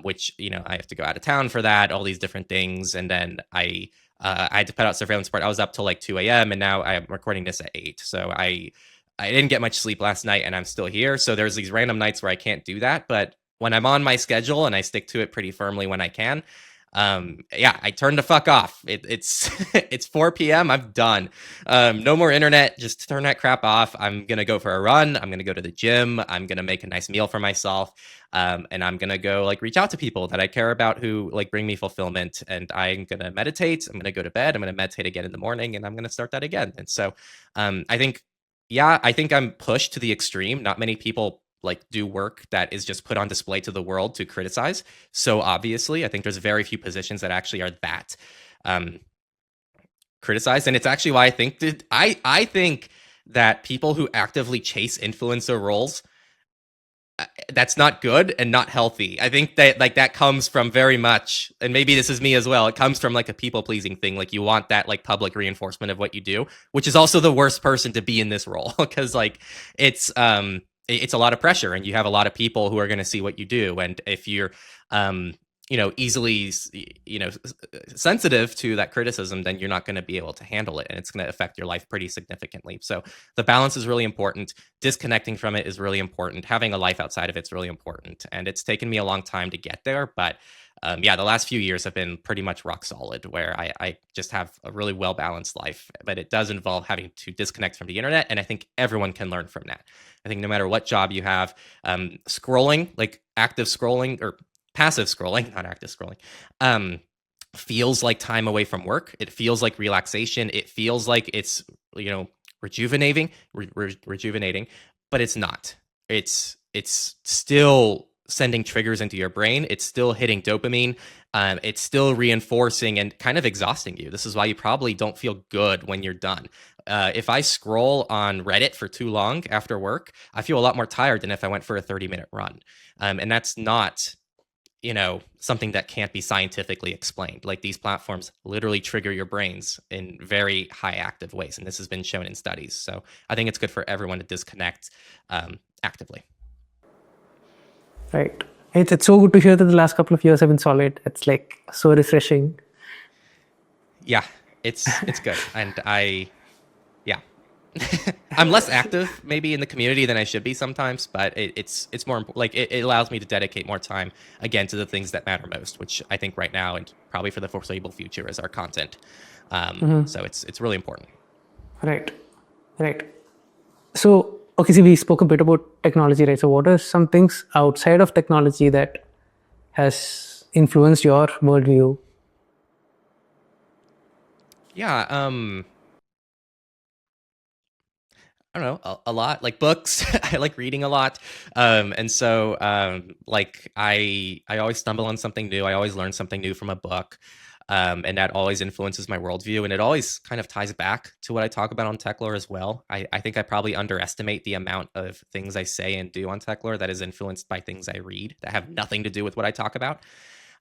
which I have to go out of town for that, all these different things, and then I had to put out surveillance report. I was up till like 2 a.m. and now I'm recording this at 8. So I didn't get much sleep last night, and I'm still here. So there's these random nights where I can't do that, but when I'm on my schedule and I stick to it pretty firmly when I can, yeah, I turn the fuck off. It's it's 4 p.m. I'm done. No more internet. Just turn that crap off. I'm gonna go for a run. I'm gonna go to the gym. I'm gonna make a nice meal for myself, and I'm gonna go like reach out to people that I care about who like bring me fulfillment. And I'm gonna meditate. I'm gonna go to bed. I'm gonna meditate again in the morning, and I'm gonna start that again. And so, I think, yeah, I think I'm pushed to the extreme. Not many people like do work that is just put on display to the world to criticize. So obviously, I think there's very few positions that actually are that criticized, and it's actually why I think I think that people who actively chase influencer roles, that's not good and not healthy. I think that like that comes from very much, and maybe this is me as well, it comes from like a people pleasing thing. Like you want that like public reinforcement of what you do, which is also the worst person to be in this role because like it's a lot of pressure, and you have a lot of people who are going to see what you do. And if you're easily sensitive to that criticism, then you're not going to be able to handle it, and it's going to affect your life pretty significantly. So the balance is really important. Disconnecting from it is really important. Having a life outside of it's really important, and it's taken me a long time to get there, but yeah, the last few years have been pretty much rock solid, where I just have a really well-balanced life. But it does involve having to disconnect from the internet, and I think everyone can learn from that. I think no matter what job you have, scrolling, like active scrolling or passive scrolling, not active scrolling, feels like time away from work. It feels like relaxation. It feels like it's rejuvenating, rejuvenating, but it's not. It's still sending triggers into your brain. It's still hitting dopamine. It's still reinforcing and kind of exhausting you. This is why you probably don't feel good when you're done. If I scroll on Reddit for too long after work, I feel a lot more tired than if I went for a 30-minute run. And that's not, something that can't be scientifically explained. Like these platforms literally trigger your brains in very high active ways. And this has been shown in studies. So I think it's good for everyone to disconnect actively. Right. It's so good to hear that the last couple of years have been solid. It's like so refreshing. Yeah, it's good. And yeah, I'm less active maybe in the community than I should be sometimes, but it's more important. Like it allows me to dedicate more time again to the things that matter most, which I think right now and probably for the foreseeable future is our content. So it's really important. Right. So, okay, see, we spoke a bit about technology, right? So what are some things outside of technology that has influenced your worldview? Yeah, I don't know, a lot, like books. I like reading a lot. And so like I always stumble on something new. I always learn something new from a book. And that always influences my worldview. And it always kind of ties back to what I talk about on Techlore as well. I think I probably underestimate the amount of things I say and do on Techlore that is influenced by things I read that have nothing to do with what I talk about.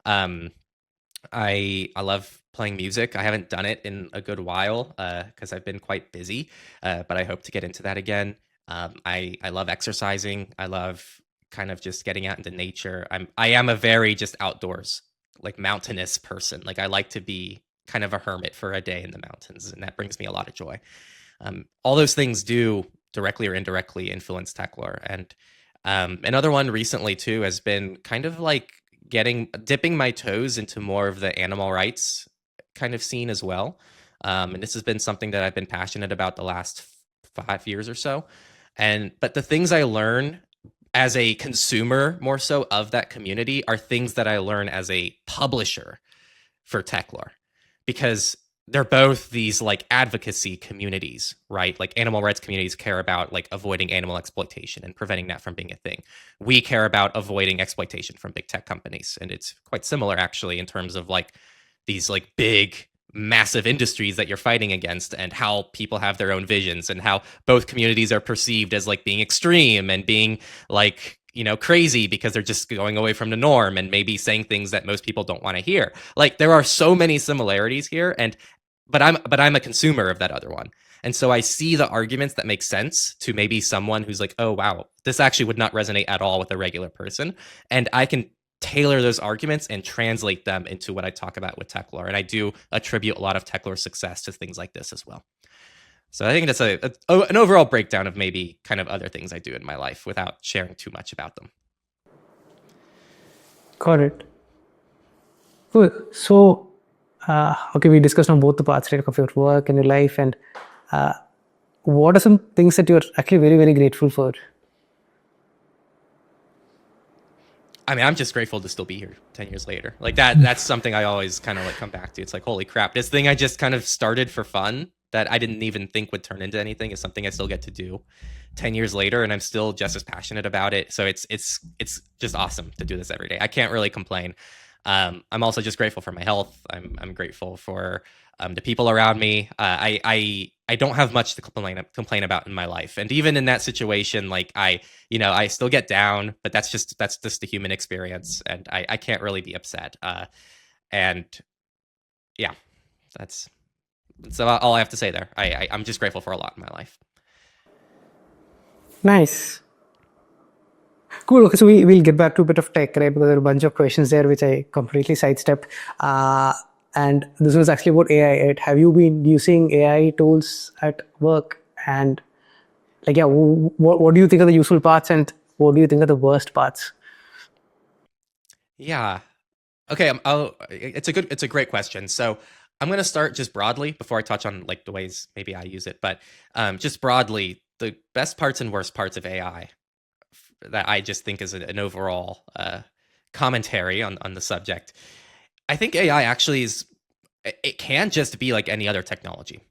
I love playing music. I haven't done it in a good while because I've been quite busy, but I hope to get into that again. I love exercising. I love kind of just getting out into nature. I am a very just outdoors, like mountainous person. Like I like to be kind of a hermit for a day in the mountains, and that brings me a lot of joy. All those things do directly or indirectly influence Techlore. And another one recently too has been kind of like dipping my toes into more of the animal rights kind of scene as well. And this has been something that I've been passionate about the last 5 years or so. But the things I learn as a consumer more so of that community are things that I learn as a publisher for Techlore, because they're both these like advocacy communities, right? Like animal rights communities care about like avoiding animal exploitation and preventing that from being a thing. We care about avoiding exploitation from big tech companies. And it's quite similar actually in terms of like these like big massive industries that you're fighting against, and how people have their own visions, and how both communities are perceived as like being extreme and being like, crazy because they're just going away from the norm and maybe saying things that most people don't want to hear. Like there are so many similarities here, but I'm a consumer of that other one. And so I see the arguments that make sense to maybe someone who's like, oh wow, this actually would not resonate at all with a regular person. And I can tailor those arguments and translate them into what I talk about with Techlore. And I do attribute a lot of Techlore's success to things like this as well. So I think that's an overall breakdown of maybe kind of other things I do in my life without sharing too much about them. Got it. Cool. So, okay, we discussed on both the parts, right, of your work and your life, and what are some things that you're actually very, very grateful for? I mean, I'm just grateful to still be here 10 years later. Like that's something I always kind of like come back to. It's like, holy crap, this thing I just kind of started for fun that I didn't even think would turn into anything is something I still get to do 10 years later. And I'm still just as passionate about it. So it's just awesome to do this every day. I can't really complain. I'm also just grateful for my health. I'm grateful for the people around me. I don't have much to complain about in my life, and even in that situation, like I still get down, but that's just the human experience, and I can't really be upset. And yeah, that's all I have to say there. I'm just grateful for a lot in my life. Nice. Cool. Okay, so we'll get back to a bit of tech, right? Because there are a bunch of questions there which I completely sidestepped. And this was actually about AI. Right? Have you been using AI tools at work? And like, yeah, what do you think are the useful parts, and what do you think are the worst parts? Yeah. Okay. It's a great question. So I'm going to start just broadly before I touch on like the ways maybe I use it. But just broadly, the best parts and worst parts of AI that I just think is an overall commentary on the subject. I think AI actually it can just be like any other technology.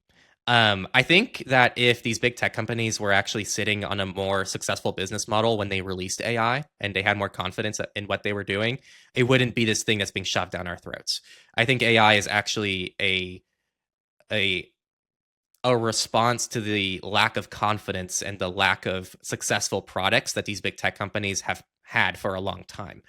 I think that if these big tech companies were actually sitting on a more successful business model when they released AI and they had more confidence in what they were doing, it wouldn't be this thing that's being shoved down our throats. I think AI is actually a response to the lack of confidence and the lack of successful products that these big tech companies have had for a long time,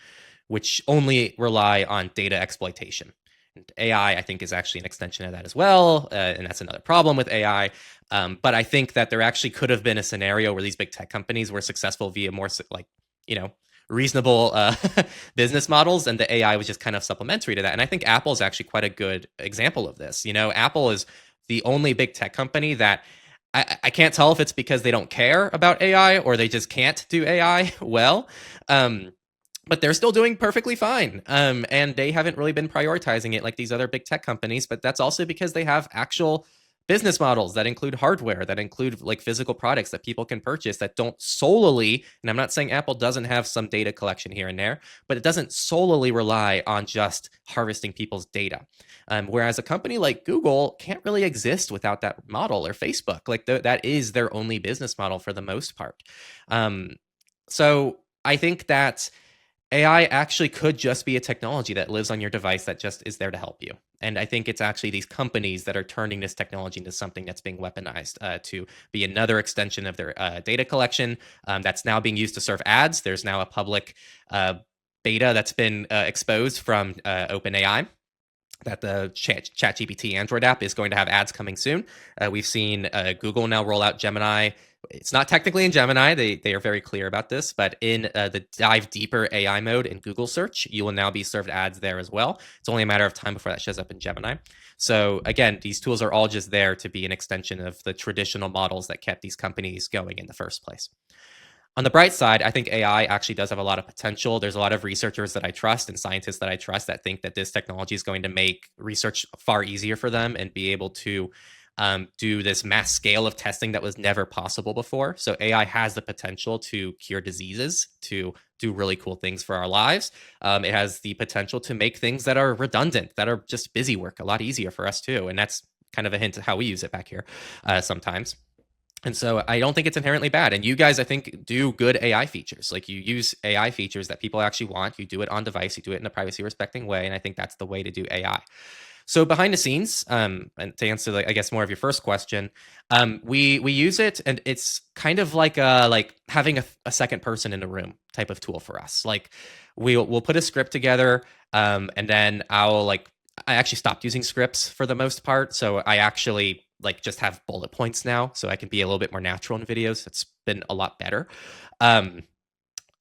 which only rely on data exploitation. And AI, I think, is actually an extension of that as well, and that's another problem with AI. But I think that there actually could have been a scenario where these big tech companies were successful via more reasonable business models, and the AI was just kind of supplementary to that. And I think Apple is actually quite a good example of this. Apple is the only big tech company that I can't tell if it's because they don't care about AI or they just can't do AI well. But they're still doing perfectly fine. And they haven't really been prioritizing it like these other big tech companies. But that's also because they have actual business models that include hardware, that include like physical products that people can purchase that don't solely, and I'm not saying Apple doesn't have some data collection here and there, but it doesn't solely rely on just harvesting people's data. Whereas a company like Google can't really exist without that model, or Facebook. Like that is their only business model for the most part. So I think that AI actually could just be a technology that lives on your device that just is there to help you. And I think it's actually these companies that are turning this technology into something that's being weaponized to be another extension of their data collection that's now being used to serve ads. There's now a public beta that's been exposed from OpenAI that the ChatGPT Android app is going to have ads coming soon. We've seen Google now roll out Gemini It's not technically in Gemini. They are very clear about this, but in the dive deeper AI mode in Google search, you will now be served ads there as well. It's only a matter of time before that shows up in Gemini. So again, these tools are all just there to be an extension of the traditional models that kept these companies going in the first place. On the bright side, I think AI actually does have a lot of potential. There's a lot of researchers that I trust and scientists that I trust that think that this technology is going to make research far easier for them and be able to do this mass scale of testing that was never possible before. So AI has the potential to cure diseases, to do really cool things for our lives. It has the potential to make things that are redundant, that are just busy work, a lot easier for us too. And that's kind of a hint of how we use it back here sometimes. And so I don't think it's inherently bad. And you guys, I think, do good AI features. Like you use AI features that people actually want. You do it on device. You do it in a privacy respecting way. And I think that's the way to do AI. So behind the scenes, and to answer, I guess, more of your first question, we use it, and it's kind of like having a second person in the room type of tool for us. Like we'll put a script together, and then I actually stopped using scripts for the most part. So I actually just have bullet points now, so I can be a little bit more natural in videos. It's been a lot better. And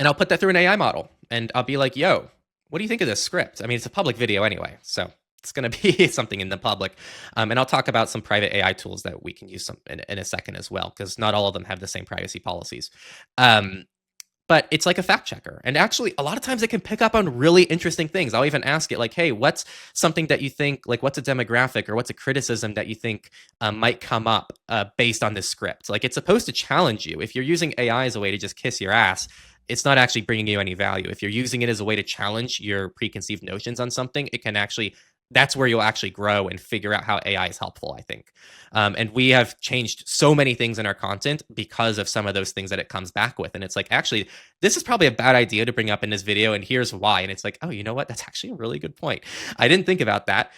I'll put that through an AI model, and I'll be like, yo, what do you think of this script? I mean, it's a public video anyway, so it's going to be something in the public. And I'll talk about some private AI tools that we can use in a second as well, because not all of them have the same privacy policies. But it's like a fact checker. And actually, a lot of times it can pick up on really interesting things. I'll even ask it like, hey, what's something that you think, like what's a demographic or what's a criticism that you think might come up based on this script? Like it's supposed to challenge you. If you're using AI as a way to just kiss your ass, it's not actually bringing you any value. If you're using it as a way to challenge your preconceived notions on something, it can actually, that's where you'll actually grow and figure out how AI is helpful, I think. And we have changed so many things in our content because of some of those things that it comes back with. And it's like, actually, this is probably a bad idea to bring up in this video, and here's why. And it's like, oh, you know what? That's actually a really good point. I didn't think about that.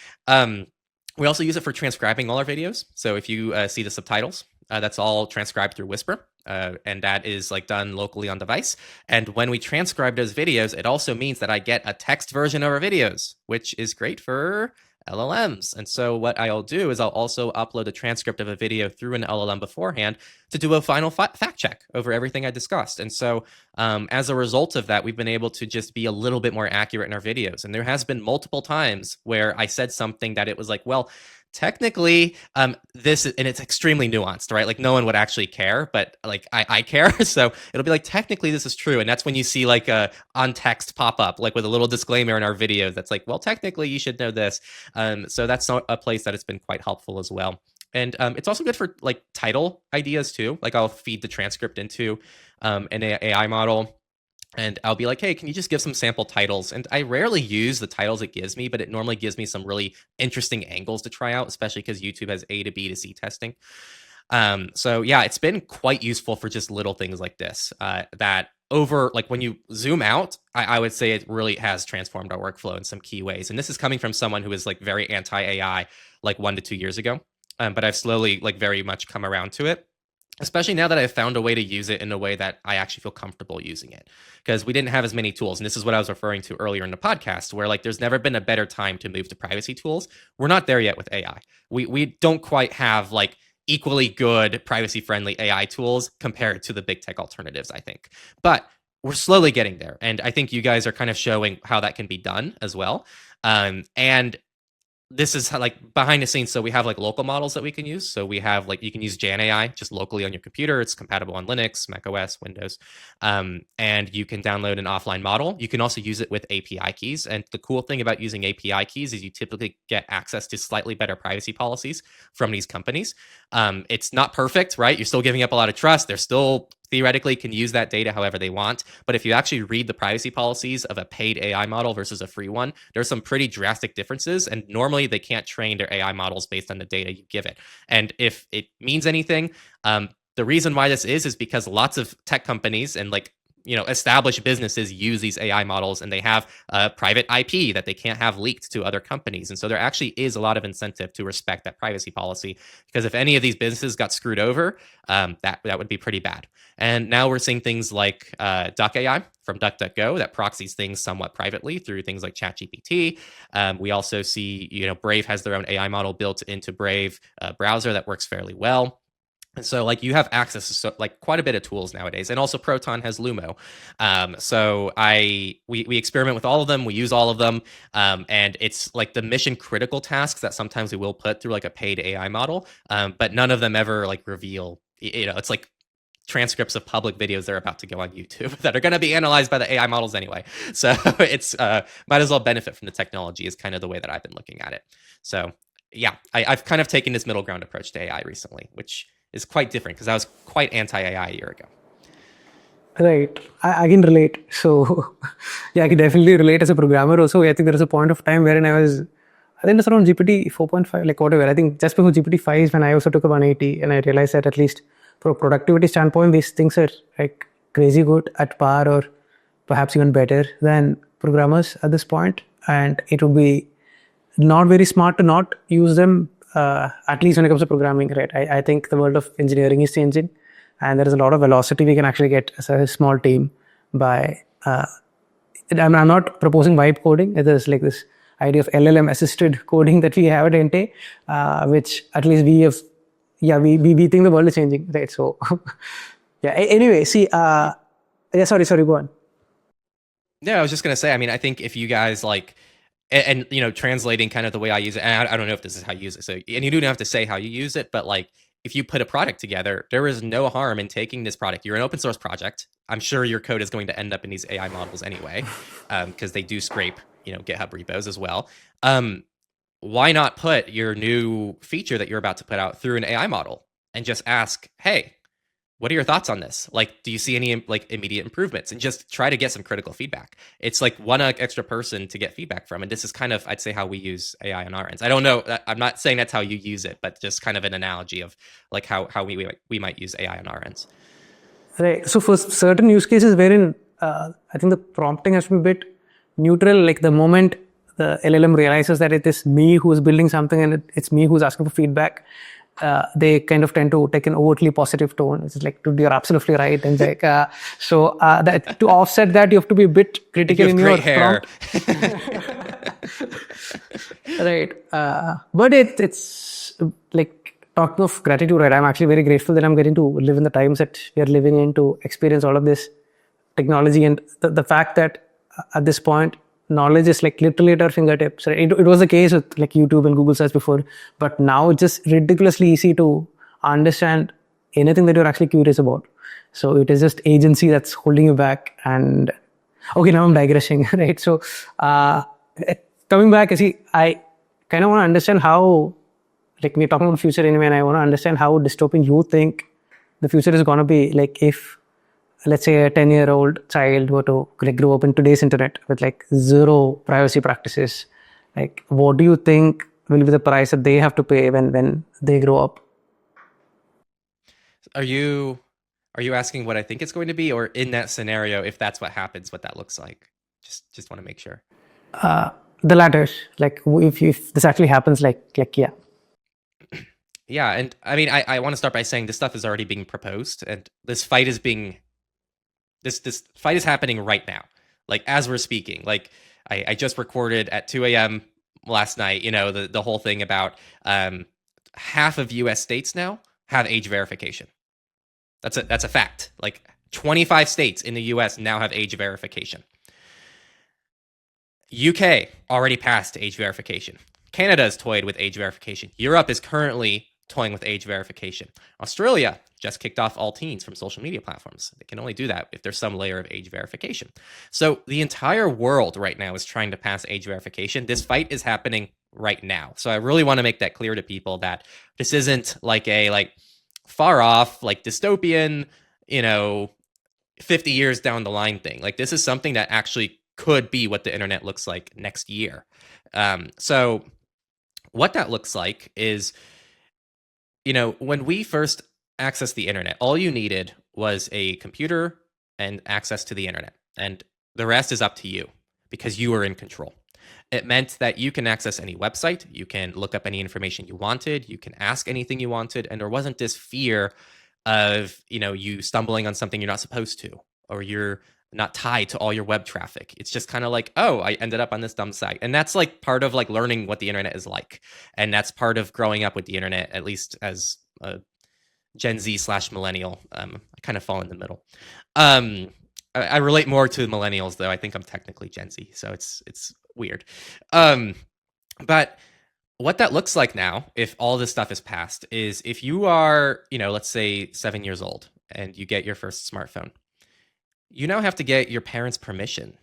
We also use it for transcribing all our videos. So if you see the subtitles, that's all transcribed through Whisper. And that is like done locally on device. And when we transcribe those videos, it also means that I get a text version of our videos, which is great for LLMs. And so what I'll do is I'll also upload a transcript of a video through an LLM beforehand to do a final fact check over everything I discussed. And so as a result of that, we've been able to just be a little bit more accurate in our videos. And there has been multiple times where I said something that it was like, well, technically this is, and it's extremely nuanced, right? Like no one would actually care, but like I care. So it'll be like, technically this is true. And that's when you see like a on text pop up, like with a little disclaimer in our videos that's like, well, technically you should know this. So that's a place that it's been quite helpful as well. And it's also good for like title ideas too. Like I'll feed the transcript into an AI model, and I'll be like, hey, can you just give some sample titles? And I rarely use the titles it gives me, but it normally gives me some really interesting angles to try out, especially because YouTube has A to B to C testing. So yeah, it's been quite useful for just little things like this, that over, like when you zoom out, I would say it really has transformed our workflow in some key ways. And this is coming from someone who is like very anti-AI like 1 to 2 years ago. But I've slowly like very much come around to it, especially now that I've found a way to use it in a way that I actually feel comfortable using it, because we didn't have as many tools. And this is what I was referring to earlier in the podcast, where like there's never been a better time to move to privacy tools. We're not there yet with AI. We don't quite have like equally good privacy friendly AI tools compared to the big tech alternatives, I think. But we're slowly getting there. And I think you guys are kind of showing how that can be done as well. And this is how, like behind the scenes. So we have like local models that we can use. So we have like, you can use Jan AI just locally on your computer. It's compatible on Linux, Mac OS, Windows. And you can download an offline model. You can also use it with API keys. And the cool thing about using API keys is you typically get access to slightly better privacy policies from these companies. It's not perfect, right? You're still giving up a lot of trust. They're still theoretically can use that data however they want. But if you actually read the privacy policies of a paid AI model versus a free one, there's some pretty drastic differences. And normally they can't train their AI models based on the data you give it. And if it means anything, the reason why this is because lots of tech companies and like, you know, established businesses use these AI models, and they have private IP that they can't have leaked to other companies. And so there actually is a lot of incentive to respect that privacy policy, because if any of these businesses got screwed over, that would be pretty bad. And now we're seeing things like Duck AI from DuckDuckGo that proxies things somewhat privately through things like ChatGPT. We also see, you know, Brave has their own AI model built into Brave browser that works fairly well. And so like you have access to like quite a bit of tools nowadays, and also Proton has Lumo. So we experiment with all of them, we use all of them, and it's like the mission critical tasks that sometimes we will put through like a paid AI model, but none of them ever like reveal. It's like transcripts of public videos that are about to go on YouTube that are going to be analyzed by the AI models anyway. So it's might as well benefit from the technology is kind of the way that I've been looking at it. So yeah, I've kind of taken this middle ground approach to AI recently, which is quite different because I was quite anti-AI a year ago. Right. I can relate. So, yeah, I can definitely relate as a programmer also. I think there was a point of time wherein I think it's around GPT 4.5, like whatever. I think just before GPT 5 is when I also took a 180 and I realized that at least from a productivity standpoint, these things are like crazy good at par or perhaps even better than programmers at this point. And it would be not very smart to not use them, at least when it comes to programming, right? I think the world of engineering is changing, and there is a lot of velocity we can actually get as a small team by. I'm not proposing vibe coding. There's like this idea of LLM assisted coding that we have at Ente, which at least we have. Yeah, we think the world is changing, right? So, yeah. Anyway, see. Yeah, sorry. Go on. Yeah, I was just gonna say. I mean, I think if you guys like, and translating kind of the way I use it, and I don't know if this is how you use it. So, and you don't have to say how you use it, but like, if you put a product together, there is no harm in taking this product. You're an open source project. I'm sure your code is going to end up in these AI models anyway, because they do scrape, GitHub repos as well. Why not put your new feature that you're about to put out through an AI model and just ask, hey, what are your thoughts on this? Like, do you see any like immediate improvements? And just try to get some critical feedback. It's like one extra person to get feedback from. And this is kind of, I'd say, how we use AI on our ends. I don't know. I'm not saying that's how you use it, but just kind of an analogy of like how we might use AI on our ends. Right. So for certain use cases wherein I think the prompting has to be a bit neutral, like the moment the LLM realizes that it is me who is building something and it's me who's asking for feedback, they kind of tend to take an overtly positive tone. It's like, dude, you're absolutely right. And like, that to offset that, you have to be a bit critical in your hair. prompt. Right. But it's like, talking of gratitude, right? I'm actually very grateful that I'm getting to live in the times that we are living in to experience all of this technology, and the fact that at this point knowledge is like literally at our fingertips. Right? It was the case with like YouTube and Google search before, but now it's just ridiculously easy to understand anything that you're actually curious about. So it is just agency that's holding you back. And okay, now I'm digressing, right? So coming back, I kind of want to understand how, like we're talking about future anyway, and I want to understand how dystopian you think the future is going to be. Like if, let's say, a 10-year-old child were to like grow up in today's internet with like zero privacy practices, like what do you think will be the price that they have to pay when they grow up? Are you asking what I think it's going to be, or in that scenario, if that's what happens, what that looks like? Just want to make sure. The latter, like if this actually happens, like yeah. Yeah, and I mean, I want to start by saying this stuff is already being proposed, and this fight is happening right now, like as we're speaking. Like I just recorded at 2 a.m. last night. The whole thing about half of U.S. states now have age verification. That's a fact. Like 25 states in the U.S. now have age verification. UK already passed age verification. Canada is toyed with age verification. Europe is currently toying with age verification. Australia just kicked off all teens from social media platforms. They can only do that if there's some layer of age verification. So the entire world right now is trying to pass age verification. This fight is happening right now. So I really want to make that clear to people that this isn't like a far off, like dystopian, 50 years down the line thing. Like this is something that actually could be what the internet looks like next year. So what that looks like is, when we first accessed the internet, all you needed was a computer and access to the internet. And the rest is up to you because you are in control. It meant that you can access any website, you can look up any information you wanted, you can ask anything you wanted, and there wasn't this fear of, you stumbling on something you're not supposed to, or you're not tied to all your web traffic. It's just kind of like, oh, I ended up on this dumb site. And that's like part of like learning what the internet is like. And that's part of growing up with the internet, at least as Gen Z slash millennial. I kind of fall in the middle. Um, I relate more to millennials, though. I think I'm technically Gen Z, so it's weird. Um, but what that looks like now, if all this stuff is passed, is if you are, let's say 7 years old and you get your first smartphone, you now have to get your parents' permission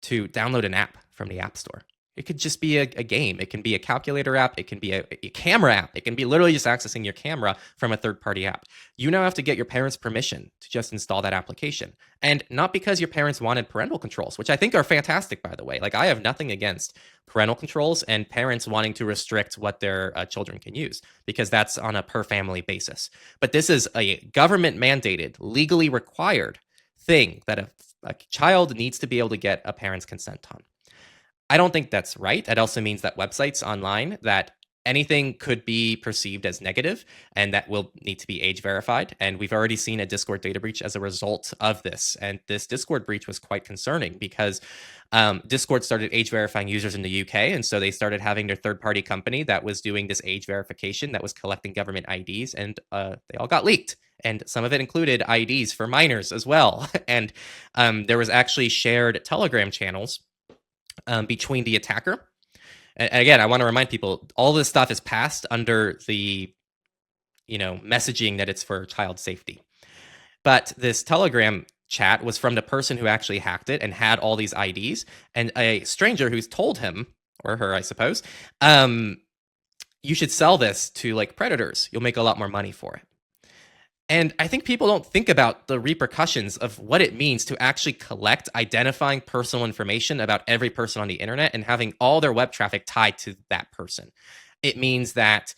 to download an app from the App Store. It could just be a game. It can be a calculator app. It can be a camera app. It can be literally just accessing your camera from a third-party app. You now have to get your parents' permission to just install that application. And not because your parents wanted parental controls, which I think are fantastic, by the way. Like, I have nothing against parental controls and parents wanting to restrict what their children can use, because that's on a per-family basis. But this is a government-mandated, legally required thing that a child needs to be able to get a parent's consent on. I don't think that's right. It also means that websites online, that anything could be perceived as negative, and that will need to be age verified. And we've already seen a Discord data breach as a result of this. And this Discord breach was quite concerning because Discord started age verifying users in the UK. And so they started having their third-party company that was doing this age verification, that was collecting government IDs, and they all got leaked. And some of it included IDs for minors as well. And there was actually shared Telegram channels between the attacker. And again, I want to remind people, all this stuff is passed under the, messaging that it's for child safety. But this Telegram chat was from the person who actually hacked it and had all these IDs, and a stranger who's told him, or her, I suppose, you should sell this to like predators. You'll make a lot more money for it. And I think people don't think about the repercussions of what it means to actually collect identifying personal information about every person on the internet and having all their web traffic tied to that person. It means that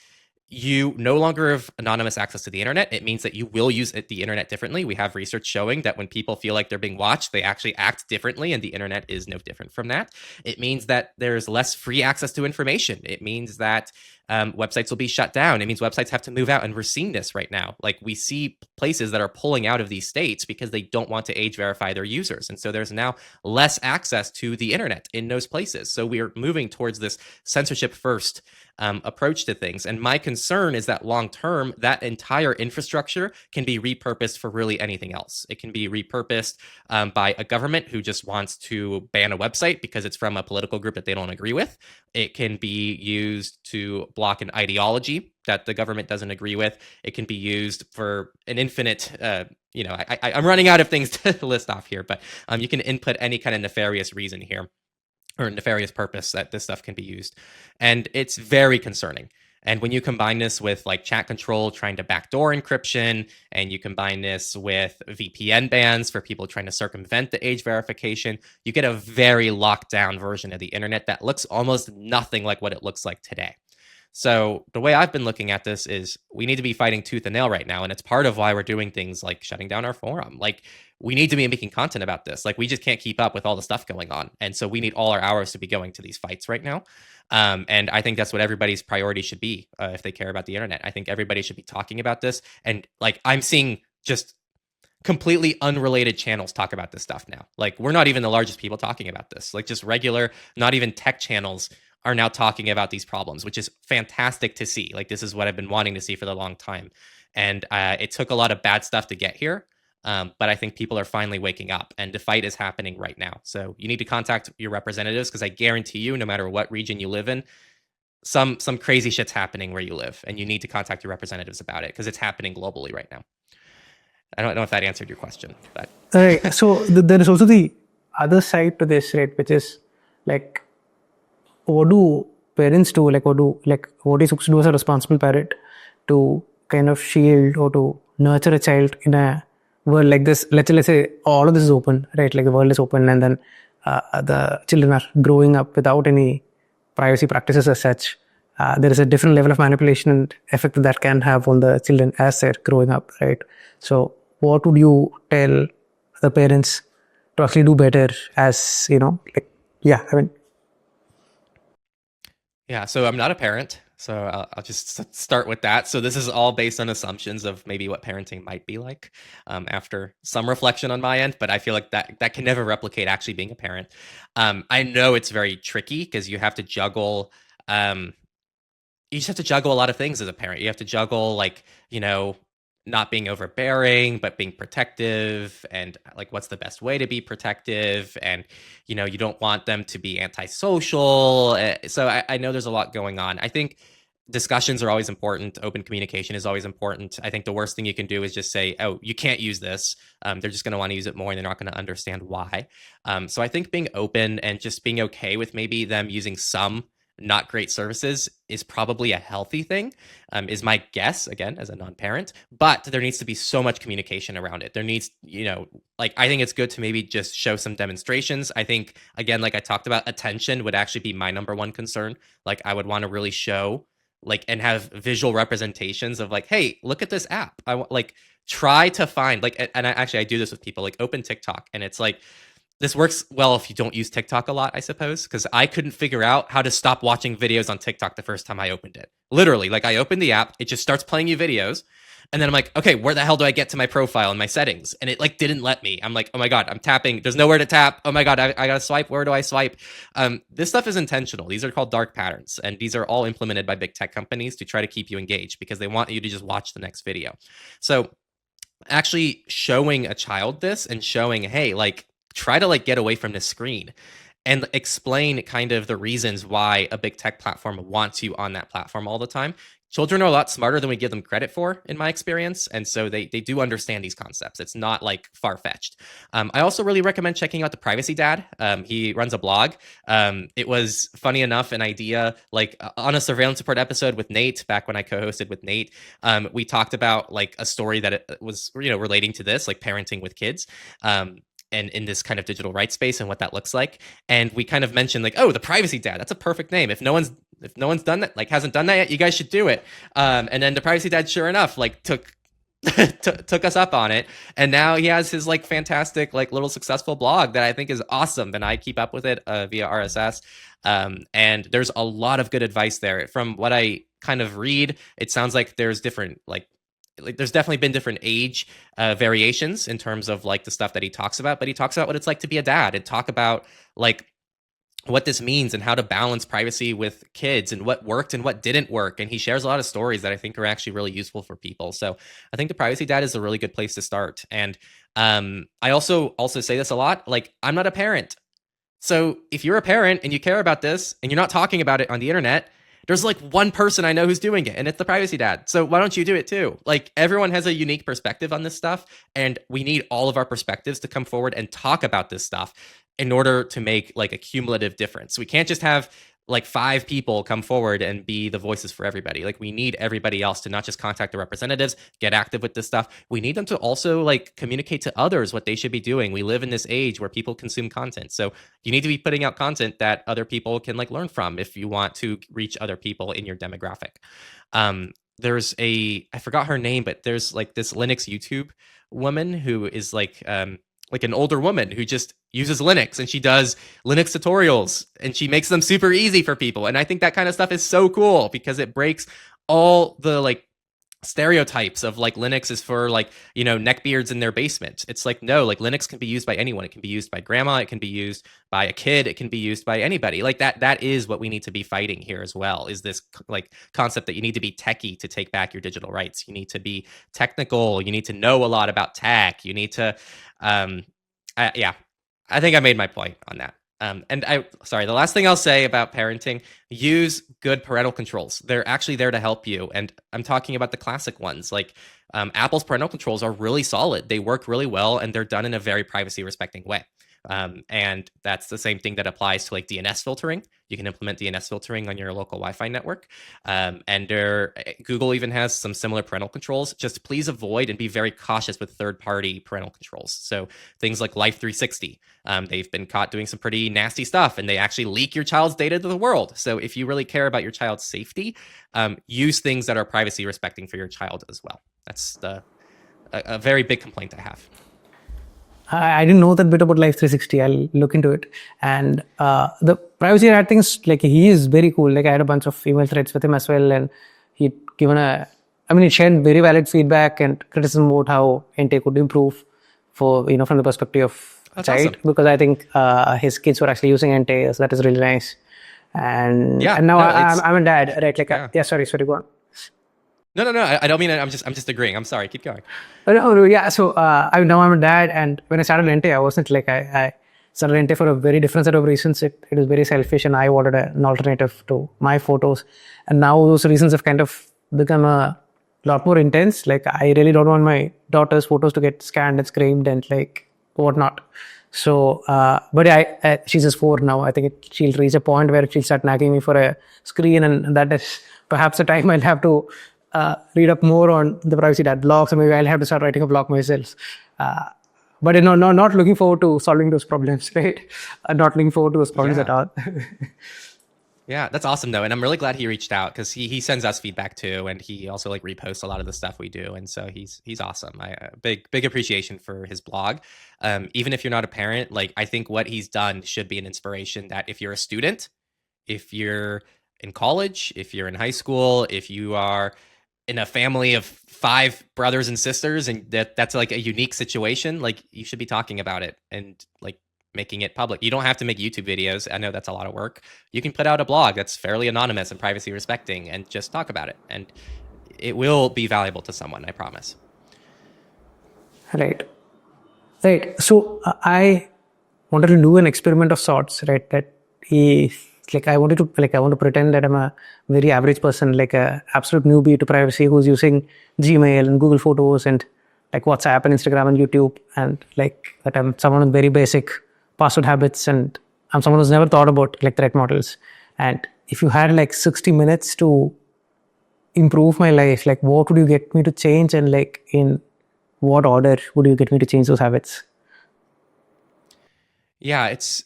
you no longer have anonymous access to the internet. It means that you will use the internet differently. We have research showing that when people feel like they're being watched, they actually act differently, and the internet is no different from that. It means that there's less free access to information. It means that websites will be shut down. It means websites have to move out, and we're seeing this right now. Like, we see places that are pulling out of these states because they don't want to age verify their users. And so there's now less access to the internet in those places. So we are moving towards this censorship first approach to things. And my concern is that long term, that entire infrastructure can be repurposed for really anything else. It can be repurposed by a government who just wants to ban a website because it's from a political group that they don't agree with. It can be used to block an ideology that the government doesn't agree with. It can be used for an infinite, I'm running out of things to list off here, but you can input any kind of nefarious reason here, or nefarious purpose that this stuff can be used. And it's very concerning. And when you combine this with like chat control trying to backdoor encryption, and you combine this with VPN bans for people trying to circumvent the age verification, you get a very locked down version of the internet that looks almost nothing like what it looks like today. So the way I've been looking at this is we need to be fighting tooth and nail right now. And it's part of why we're doing things like shutting down our forum. Like, we need to be making content about this. Like, we just can't keep up with all the stuff going on. And so we need all our hours to be going to these fights right now. And I think that's what everybody's priority should be if they care about the internet. I think everybody should be talking about this. And like, I'm seeing just completely unrelated channels talk about this stuff now. Like, we're not even the largest people talking about this. Like, just regular, not even tech channels are now talking about these problems, which is fantastic to see. Like, this is what I've been wanting to see for a long time. And it took a lot of bad stuff to get here. But I think people are finally waking up, and the fight is happening right now. So you need to contact your representatives, because I guarantee you, no matter what region you live in, some crazy shit's happening where you live, and you need to contact your representatives about it, because it's happening globally right now. I don't know if that answered your question, but right. So there is also the other side to this, right? Which is like, what do parents do? Like, what are you supposed to do as a responsible parent to kind of shield or to nurture a child in a world like this? Let's say all of this is open, right? Like, the world is open, and then the children are growing up without any privacy practices as such. There is a different level of manipulation and effect that can have on the children as they're growing up, right? So what would you tell the parents to actually do better, as yeah, so I'm not a parent, so I'll just start with that. So this is all based on assumptions of maybe what parenting might be like after some reflection on my end, but I feel like that can never replicate actually being a parent. I know it's very tricky because you have to juggle, you just have to juggle a lot of things as a parent. You have to juggle, like, not being overbearing, but being protective, and like what's the best way to be protective. And, you don't want them to be antisocial. So I know there's a lot going on. I think discussions are always important. Open communication is always important. I think the worst thing you can do is just say, oh, you can't use this. They're just going to want to use it more and they're not going to understand why. So I think being open and just being okay with maybe them using some not great services is probably a healthy thing, is my guess, again, as a non-parent. But there needs to be so much communication around it. There needs, like, I think it's good to maybe just show some demonstrations. I think, again, like I talked about, attention would actually be my number one concern. Like, I would want to really show, like, and have visual representations of like, hey, look at this app. Like, try to find, like, and I do this with people, like, open TikTok, and it's like, this works well if you don't use TikTok a lot, I suppose, because I couldn't figure out how to stop watching videos on TikTok the first time I opened it. Literally, like, I opened the app, it just starts playing you videos, and then I'm like, okay, where the hell do I get to my profile and my settings? And it like didn't let me. I'm like, oh my God, I'm tapping. There's nowhere to tap. Oh my God, I gotta swipe. Where do I swipe? This stuff is intentional. These are called dark patterns, and these are all implemented by big tech companies to try to keep you engaged because they want you to just watch the next video. So actually showing a child this and showing, hey, like, try to like get away from the screen and explain kind of the reasons why a big tech platform wants you on that platform all the time. Children are a lot smarter than we give them credit for, in my experience. And so they do understand these concepts. It's not like far-fetched. I also really recommend checking out the Privacy Dad. He runs a blog. It was, funny enough, an idea, like on a surveillance report episode with Nate, back when I co-hosted with Nate, we talked about like a story that it was, relating to this, like parenting with kids. And in this kind of digital rights space and what that looks like. And we kind of mentioned like, oh, the Privacy Dad, that's a perfect name. If no one's done that, like hasn't done that yet, you guys should do it. And then the Privacy Dad, sure enough, like took us up on it. And now he has his like fantastic, like little successful blog that I think is awesome. And I keep up with it via RSS. And there's a lot of good advice there. From what I kind of read, it sounds like there's different, like there's definitely been different age variations in terms of like the stuff that he talks about, but he talks about what it's like to be a dad and talk about like what this means and how to balance privacy with kids and what worked and what didn't work. And he shares a lot of stories that I think are actually really useful for people. So I think the Privacy Dad is a really good place to start. And I also say this a lot, like, I'm not a parent. So if you're a parent and you care about this and you're not talking about it on the internet, there's like one person I know who's doing it, and it's the Privacy Dad. So why don't you do it too? Like, everyone has a unique perspective on this stuff, and we need all of our perspectives to come forward and talk about this stuff in order to make like a cumulative difference. We can't just have like 5 people come forward and be the voices for everybody. Like, we need everybody else to not just contact the representatives, get active with this stuff. We need them to also like communicate to others what they should be doing. We live in this age where people consume content. So you need to be putting out content that other people can like learn from if you want to reach other people in your demographic. There's I forgot her name, but there's like this Linux YouTube woman who is like an older woman who just uses Linux, and she does Linux tutorials and she makes them super easy for people. And I think that kind of stuff is so cool because it breaks all the like stereotypes of like Linux is for like, neckbeards in their basement. It's like, no, like Linux can be used by anyone. It can be used by grandma. It can be used by a kid. It can be used by anybody. Like that is what we need to be fighting here as well, is this like concept that you need to be techie to take back your digital rights. You need to be technical. You need to know a lot about tech. You need to, I think I made my point on that. The last thing I'll say about parenting, use good parental controls. They're actually there to help you. And I'm talking about the classic ones. Like Apple's parental controls are really solid. They work really well, and they're done in a very privacy respecting way. And that's the same thing that applies to like DNS filtering. You can implement DNS filtering on your local Wi-Fi network. And Google even has some similar parental controls. Just please avoid and be very cautious with third-party parental controls. So things like Life 360, they've been caught doing some pretty nasty stuff, and they actually leak your child's data to the world. So if you really care about your child's safety, use things that are privacy respecting for your child as well. That's a very big complaint I have. I didn't know that bit about Life 360. I'll look into it. And the Privacy Dad things, like, he is very cool. Like, I had a bunch of email threads with him as well, and he'd given he shared very valid feedback and criticism about how NTA could improve for, from the perspective of child. Awesome. Because I think his kids were actually using NTA, so that is really nice. And now I'm a dad, right? Like, sorry, go on. No, no, no. I don't mean it. I'm just agreeing. I'm sorry. Keep going. No, no, yeah. So now I'm a dad, and when I started Lente, I wasn't like I started Lente for a very different set of reasons. It was very selfish, and I wanted an alternative to my photos. And now those reasons have kind of become a lot more intense. Like I really don't want my daughter's photos to get scanned and scraped and like whatnot. So, but she's just 4 now. I think she'll reach a point where she'll start nagging me for a screen, and that is perhaps the time I'll have to read up more on the privacy dad blogs, or maybe I'll have to start writing a blog myself. But not looking forward to solving those problems, right? Not looking forward to those problems at Yeah. all. Yeah, that's awesome though, and I'm really glad he reached out because he sends us feedback too, and he also like reposts a lot of the stuff we do, and so he's awesome. I big appreciation for his blog. Even if you're not a parent, like I think what he's done should be an inspiration that if you're a student, if you're in college, if you're in high school, if you are in a family of 5 brothers and sisters, and that's like a unique situation, like you should be talking about it and like making it public. You don't have to make YouTube videos. I know that's a lot of work. You can put out a blog that's fairly anonymous and privacy respecting and just talk about it. And it will be valuable to someone, I promise. Right. Right. So I wanted to do an experiment of sorts, right? That is like I want to pretend that I'm a very average person, like a absolute newbie to privacy who's using Gmail and Google Photos and like WhatsApp and Instagram and YouTube, and like that I'm someone with very basic password habits, and I'm someone who's never thought about like threat models. And if you had like 60 minutes to improve my life, like what would you get me to change, and like in what order would you get me to change those habits? Yeah, it's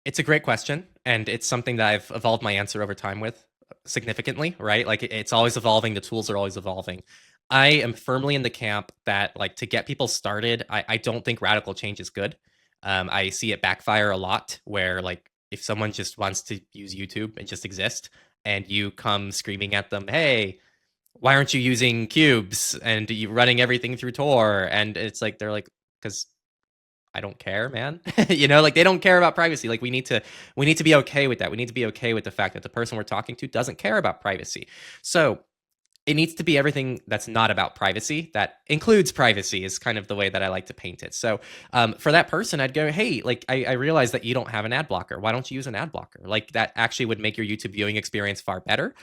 a great question, and it's something that I've evolved my answer over time with significantly, right? Like it's always evolving, the tools are always evolving. I am firmly in the camp that like to get people started, I don't think radical change is good. I see it backfire a lot where like if someone just wants to use YouTube and just exist and you come screaming at them, hey, why aren't you using cubes and you running everything through Tor? And it's like they're like, because I don't care, man. Like they don't care about privacy. Like we need to be okay with that. We need to be okay with the fact that the person we're talking to doesn't care about privacy. So it needs to be everything that's not about privacy that includes privacy is kind of the way that I like to paint it. So for that person, I'd go, hey, like I realize that you don't have an ad blocker. Why don't you use an ad blocker? Like that actually would make your YouTube viewing experience far better.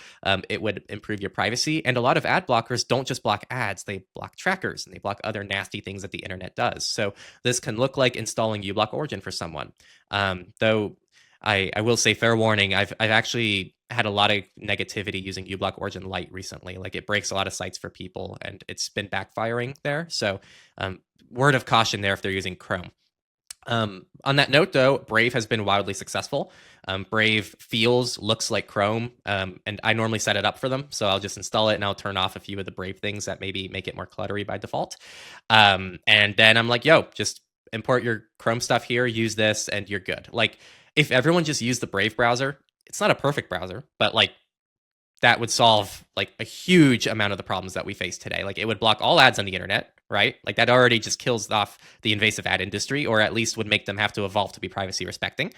It would improve your privacy. And a lot of ad blockers don't just block ads, they block trackers and they block other nasty things that the internet does. So this can look like installing uBlock Origin for someone. Though I will say, fair warning, I've actually had a lot of negativity using uBlock Origin Lite recently. Like it breaks a lot of sites for people, and it's been backfiring there. So, word of caution there if they're using Chrome. On that note, though, Brave has been wildly successful. Brave looks like Chrome, and I normally set it up for them. So I'll just install it and I'll turn off a few of the Brave things that maybe make it more cluttery by default. And then I'm like, yo, just import your Chrome stuff here, use this, and you're good. Like if everyone just used the Brave browser, it's not a perfect browser, but like that would solve like a huge amount of the problems that we face today. Like it would block all ads on the internet, right? Like that already just kills off the invasive ad industry, or at least would make them have to evolve to be privacy respecting.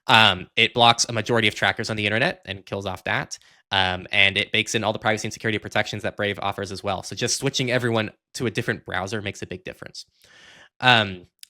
It blocks a majority of trackers on the internet and kills off that. And it bakes in all the privacy and security protections that Brave offers as well. So just switching everyone to a different browser makes a big difference.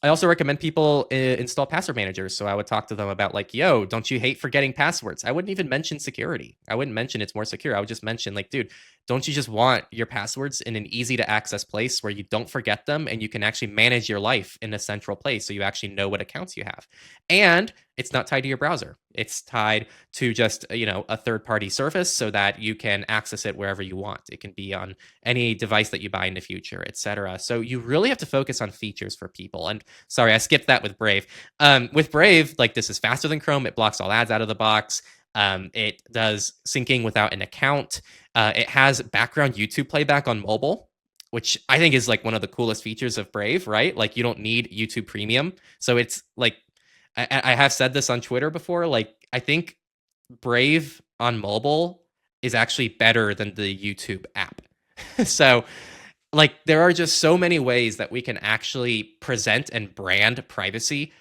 I also recommend people install password managers. So I would talk to them about like, yo, don't you hate forgetting passwords? I wouldn't even mention security. I wouldn't mention it's more secure. I would just mention like, dude, don't you just want your passwords in an easy to access place where you don't forget them and you can actually manage your life in a central place so you actually know what accounts you have? And it's not tied to your browser. It's tied to just, a third-party service so that you can access it wherever you want. It can be on any device that you buy in the future, etc. So you really have to focus on features for people. And sorry, I skipped that with Brave. With Brave, like this is faster than Chrome. It blocks all ads out of the box. It does syncing without an account. It has background YouTube playback on mobile, which I think is like one of the coolest features of Brave, right? Like you don't need YouTube Premium. So it's like, I have said this on Twitter before, like I think Brave on mobile is actually better than the YouTube app. So like there are just so many ways that we can actually present and brand privacy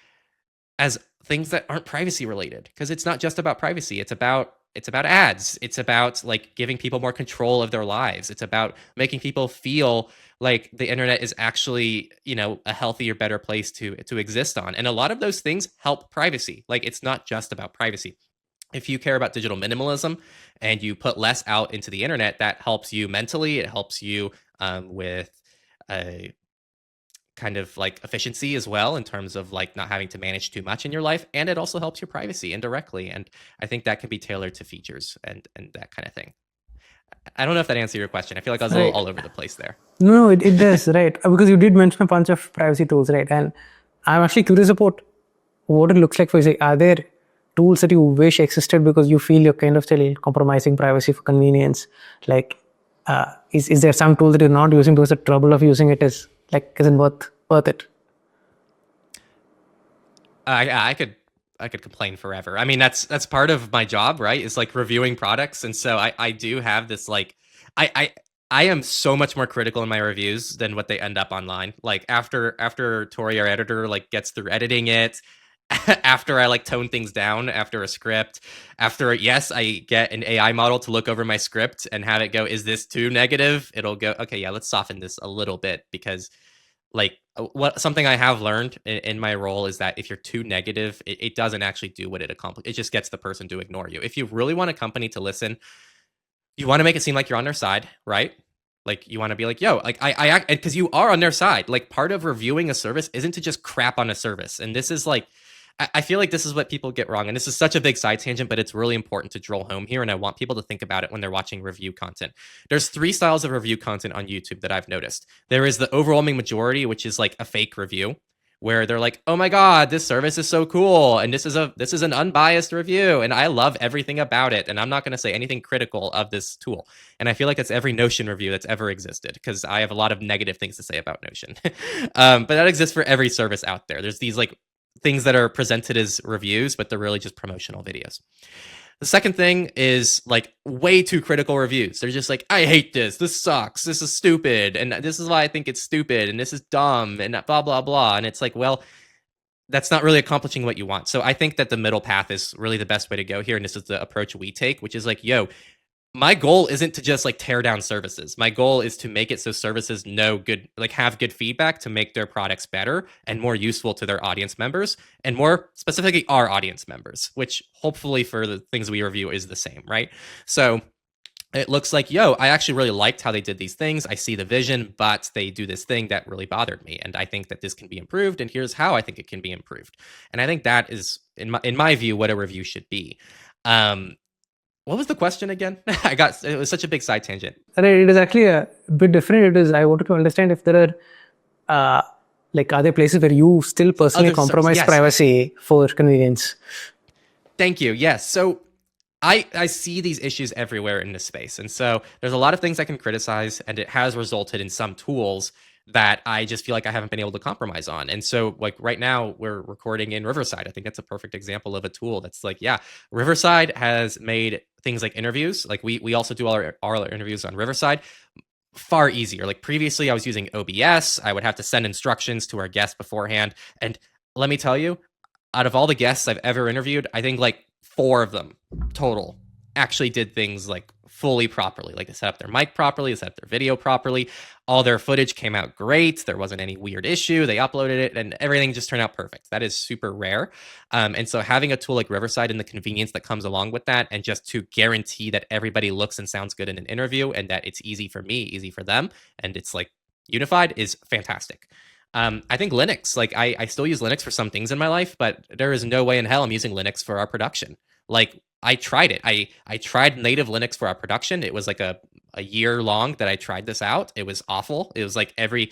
as things that aren't privacy related, because it's not just about privacy. It's about ads. It's about like giving people more control of their lives. It's about making people feel like the internet is actually, a healthier, better place to exist on. And a lot of those things help privacy. Like it's not just about privacy. If you care about digital minimalism and you put less out into the internet, that helps you mentally. It helps you with a kind of like efficiency as well, in terms of like not having to manage too much in your life, and it also helps your privacy indirectly. And I think that can be tailored to features and that kind of thing. I don't know if that answered your question. I feel like I was a little Right. all over the place there. No, it does, right? Because you did mention a bunch of privacy tools, right? And I'm actually curious about what it looks like for you. Are there tools that you wish existed because you feel you're kind of still compromising privacy for convenience? Like, is there some tool that you're not using because the trouble of using it is like isn't worth it? I could complain forever. I mean, that's part of my job, right? Is like reviewing products, and so I do have this like I I I am so much more critical in my reviews than what they end up online. Like after Tori, our editor, like gets through editing it, after I like tone things down after a script, after yes, I get an AI model to look over my script and have it go, is this too negative? It'll go, okay, yeah, let's soften this a little bit, because like what something I have learned in my role is that if you're too negative, it doesn't actually do what it accomplishes. It just gets the person to ignore you. If you really want a company to listen, you want to make it seem like you're on their side, right? Like you want to be like, yo, like I because you are on their side. Like part of reviewing a service isn't to just crap on a service. And this is like, I feel like this is what people get wrong. And this is such a big side tangent, but it's really important to drill home here. And I want people to think about it when they're watching review content. There's 3 styles of review content on YouTube that I've noticed. There is the overwhelming majority, which is like a fake review, where they're like, oh my God, this service is so cool. And this is an unbiased review. And I love everything about it. And I'm not going to say anything critical of this tool. And I feel like it's every Notion review that's ever existed, because I have a lot of negative things to say about Notion. But that exists for every service out there. There's these like things that are presented as reviews, but they're really just promotional videos. The second thing is like way too critical reviews. They're just like, I hate this. This sucks. This is stupid. And this is why I think it's stupid. And this is dumb and blah, blah, blah. And it's like, well, that's not really accomplishing what you want. So I think that the middle path is really the best way to go here. And this is the approach we take, which is like, yo, my goal isn't to just like tear down services. My goal is to make it so services know good, like have good feedback to make their products better and more useful to their audience members, and more specifically our audience members, which hopefully for the things we review is the same, right? So it looks like, yo, I actually really liked how they did these things. I see the vision, but they do this thing that really bothered me. And I think that this can be improved. And here's how I think it can be improved. And I think that is, in my view, what a review should be. What was the question again? It was such a big side tangent. Right, it is actually a bit different. It is, I wanted to understand if there are, are there places where you still personally compromise yes. privacy for convenience? Thank you. Yes. So I see these issues everywhere in this space. And so there's a lot of things I can criticize, and it has resulted in some tools that I just feel like I haven't been able to compromise on. And so like right now we're recording in Riverside. I think that's a perfect example of a tool that's like, yeah, Riverside has made things like interviews. Like we also do all our interviews on Riverside far easier. Like previously I was using OBS. I would have to send instructions to our guests beforehand. And let me tell you, out of all the guests I've ever interviewed, I think like 4 of them total actually did things like fully properly. Like they set up their mic properly, they set up their video properly. All their footage came out great. There wasn't any weird issue. They uploaded it and everything just turned out perfect. That is super rare. And so having a tool like Riverside and the convenience that comes along with that, and just to guarantee that everybody looks and sounds good in an interview, and that it's easy for me, easy for them, and it's like unified, is fantastic. I think Linux, like I still use Linux for some things in my life, but there is no way in hell I'm using Linux for our production. Like I tried it. I tried native Linux for our production. It was like a year long that I tried this out. It was awful. It was like every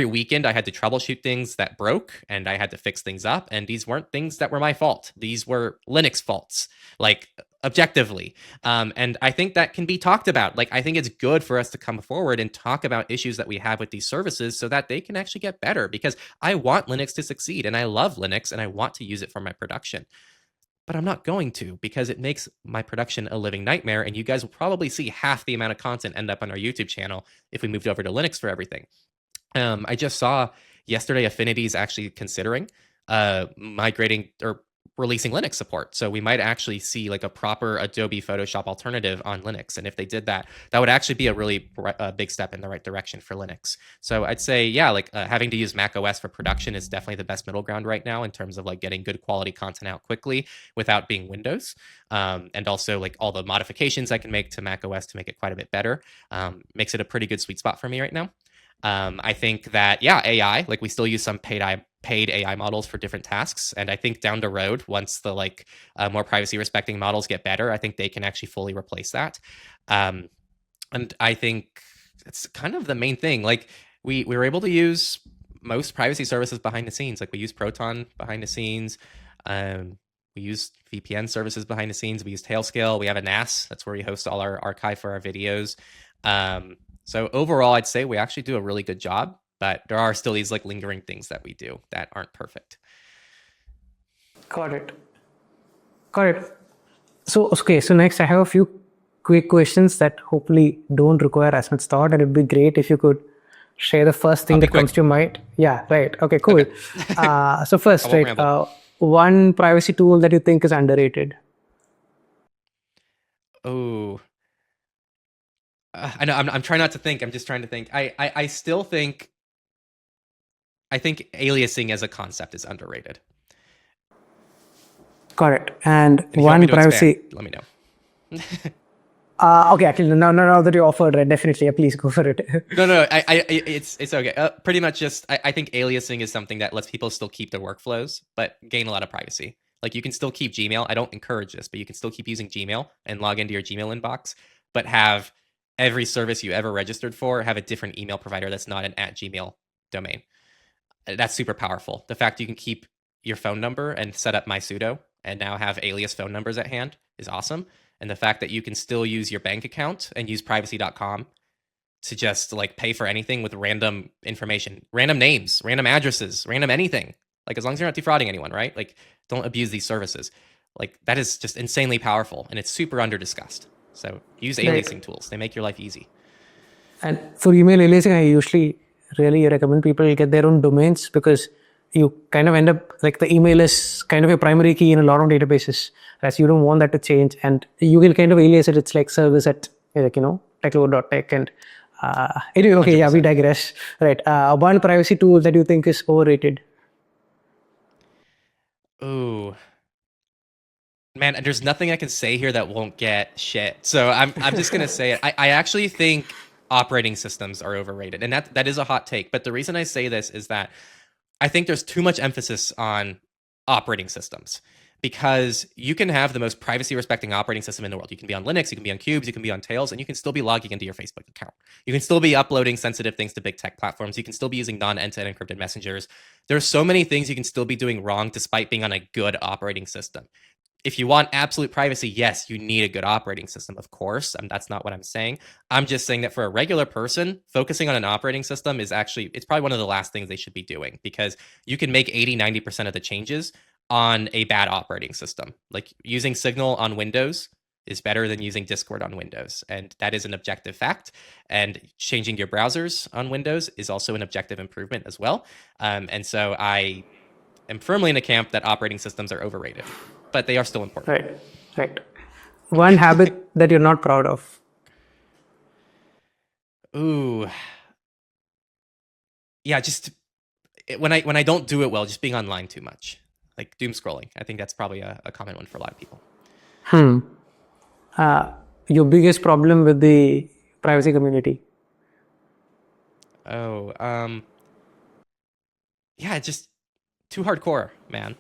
weekend I had to troubleshoot things that broke, and I had to fix things up. And these weren't things that were my fault. These were Linux faults, like objectively. And I think that can be talked about. Like, I think it's good for us to come forward and talk about issues that we have with these services so that they can actually get better, because I want Linux to succeed and I love Linux and I want to use it for my production. But I'm not going to, because it makes my production a living nightmare. And you guys will probably see half the amount of content end up on our YouTube channel if we moved over to Linux for everything. I just saw yesterday Affinity's actually considering migrating or releasing Linux support. So we might actually see like a proper Adobe Photoshop alternative on Linux. And if they did that, that would actually be a really big step in the right direction for Linux. So I'd say, yeah, like having to use Mac OS for production is definitely the best middle ground right now in terms of like getting good quality content out quickly without being Windows. And also like all the modifications I can make to Mac OS to make it quite a bit better makes it a pretty good sweet spot for me right now. I think that, yeah, AI, like we still use some paid AI models for different tasks. And I think down the road, once the like more privacy respecting models get better, I think they can actually fully replace that. And I think it's kind of the main thing. Like we were able to use most privacy services behind the scenes. Like we use Proton behind the scenes. We use VPN services behind the scenes. We use Tailscale. We have a NAS. That's where we host all our archive for our videos. So overall, I'd say we actually do a really good job, but there are still these like lingering things that we do that aren't perfect. Got it. So, okay, so next I have a few quick questions that hopefully don't require as much thought, and it'd be great if you could share the first thing that comes to your mind. Yeah, right. Okay, cool. Okay. So first, right, one privacy tool that you think is underrated. Oh, I know. I'm trying not to think. I'm just trying to think. I still think. I think aliasing as a concept is underrated. Correct. And one privacy. Expand, let me know. Okay, actually, now that you offered, right, definitely, yeah, please go for it. No, it's okay. Pretty much just, I think aliasing is something that lets people still keep their workflows, but gain a lot of privacy. Like you can still keep Gmail. I don't encourage this, but you can still keep using Gmail and log into your Gmail inbox, but have every service you ever registered for have a different email provider that's not an @Gmail domain. That's super powerful. The fact you can keep your phone number and set up my sudo and now have alias phone numbers at hand is awesome. And the fact that you can still use your bank account and use privacy.com to just like pay for anything with random information, random names, random addresses, random anything. Like as long as you're not defrauding anyone, right? Like don't abuse these services. Like that is just insanely powerful and it's super under discussed. So use aliasing tools. They make your life easy. And for email aliasing, I usually really recommend people get their own domains because you kind of end up like the email is kind of a primary key in a lot of databases, as you don't want that to change, and you will kind of alias it. It's like service at like techlore.tech and anyway. Okay, 100%. Yeah, we digress. Right, one privacy tool that you think is overrated. Ooh, man, there's nothing I can say here that won't get shit. So I'm just gonna say it. I actually think operating systems are overrated, and that is a hot take. But the reason I say this is that I think there's too much emphasis on operating systems because you can have the most privacy respecting operating system in the world. You can be on Linux, you can be on Cubes, you can be on Tails, and you can still be logging into your Facebook account. You can still be uploading sensitive things to big tech platforms. You can still be using non-end-to-end encrypted messengers. There's so many things you can still be doing wrong despite being on a good operating system. If you want absolute privacy, yes, you need a good operating system, of course. That's not what I'm saying. I'm just saying that for a regular person, focusing on an operating system is actually, it's probably one of the last things they should be doing because you can make 80, 90% of the changes on a bad operating system. Like using Signal on Windows is better than using Discord on Windows. And that is an objective fact. And changing your browsers on Windows is also an objective improvement as well. And so I am firmly in a camp that operating systems are overrated. But they are still important. Right. One habit that you're not proud of. Ooh. Yeah, just when I don't do it well, just being online too much. Like doom scrolling. I think that's probably a common one for a lot of people. Your biggest problem with the privacy community? Yeah, just too hardcore, man.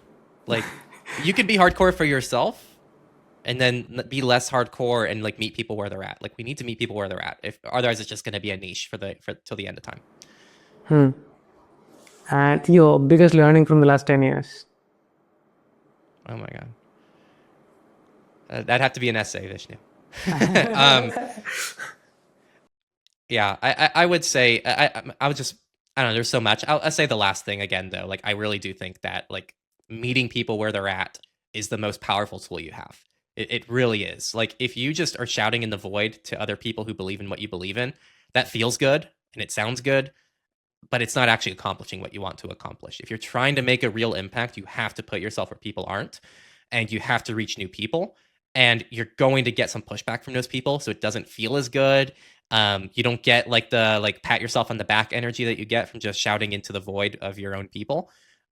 Like you can be hardcore for yourself and then be less hardcore and like meet people where they're at. Like we need to meet people where they're at. If otherwise it's just going to be a niche for till the end of time. And your biggest learning from the last 10 years? Oh my God. That'd have to be an essay, Vishnu. Yeah, I would say, I would just, I don't know, there's so much. I'll say the last thing again, though. Like, I really do think that like meeting people where they're at is the most powerful tool you have. It really is. Like, if you just are shouting in the void to other people who believe in what you believe in, that feels good and it sounds good. but it's not actually accomplishing what you want to accomplish. If you're trying to make a real impact, you have to put yourself where people aren't, and you have to reach new people, and you're going to get some pushback from those people, so it doesn't feel as good. You don't get like the pat yourself on the back energy that you get from just shouting into the void of your own people,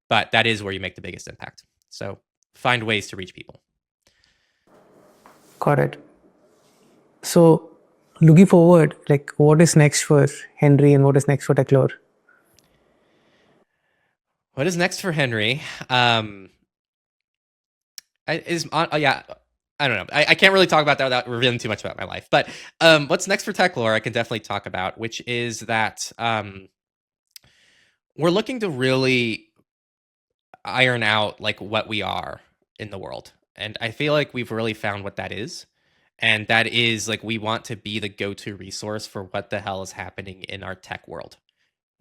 but that is where you make the biggest impact. So find ways to reach people. Got it. So looking forward, like what is next for Henry and what is next for Techlore? What is next for Henry? I don't know. I can't really talk about that without revealing too much about my life. But what's next for Techlore, I can definitely talk about, which is that we're looking to really iron out like what we are in the world. And I feel like we've really found what that is. And that is like we want to be the go-to resource for what the hell is happening in our tech world.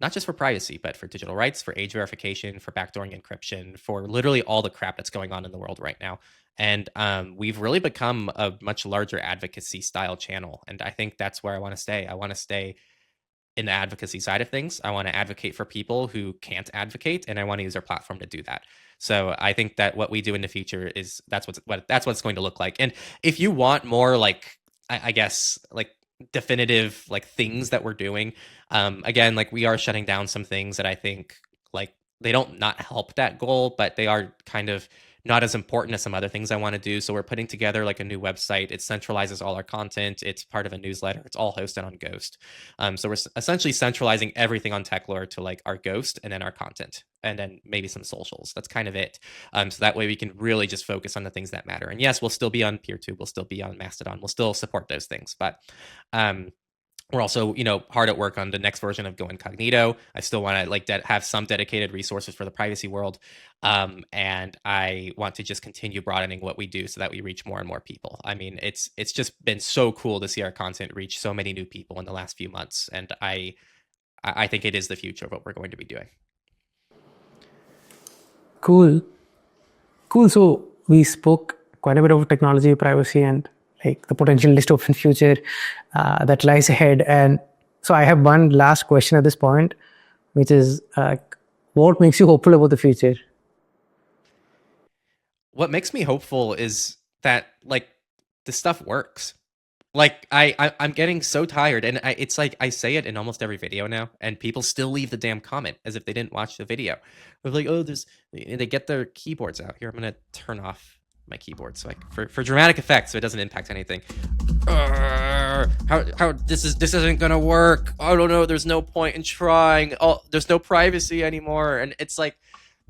Not just for privacy, but for digital rights, for age verification, for backdooring encryption, for literally all the crap that's going on in the world right now. And we've really become a much larger advocacy style channel. And I think that's where I want to stay. I want to stay in the advocacy side of things. I want to advocate for people who can't advocate, and I want to use our platform to do that. So I think that what we do in the future is that's what it's going to look like. And if you want more like I guess like definitive like things that we're doing, again, like we are shutting down some things that I think like they don't not help that goal, but they are kind of not as important as some other things I want to do. So we're putting together like a new website. It centralizes all our content. It's part of a newsletter. It's all hosted on Ghost. So we're essentially centralizing everything on Techlore to like our Ghost and then our content and then maybe some socials. That's kind of it. So that way we can really just focus on the things that matter. And yes, we'll still be on PeerTube. We'll still be on Mastodon. We'll still support those things. But we're also, hard at work on the next version of Go Incognito. I still want to like have some dedicated resources for the privacy world. And I want to just continue broadening what we do so that we reach more and more people. I mean, it's just been so cool to see our content reach so many new people in the last few months. And I think it is the future of what we're going to be doing. Cool. So we spoke quite a bit of technology, privacy, and like the potential dystopian future that lies ahead. And so I have one last question at this point, which is what makes you hopeful about the future? What makes me hopeful is that like this stuff works. Like I'm getting so tired, and it's like I say it in almost every video now, and people still leave the damn comment as if they didn't watch the video. They're like, oh, they get their keyboards out. Here, I'm gonna turn off my keyboard so for dramatic effect, so it doesn't impact anything. How this isn't gonna work. I don't know. There's no point in trying. Oh, there's no privacy anymore, and it's like.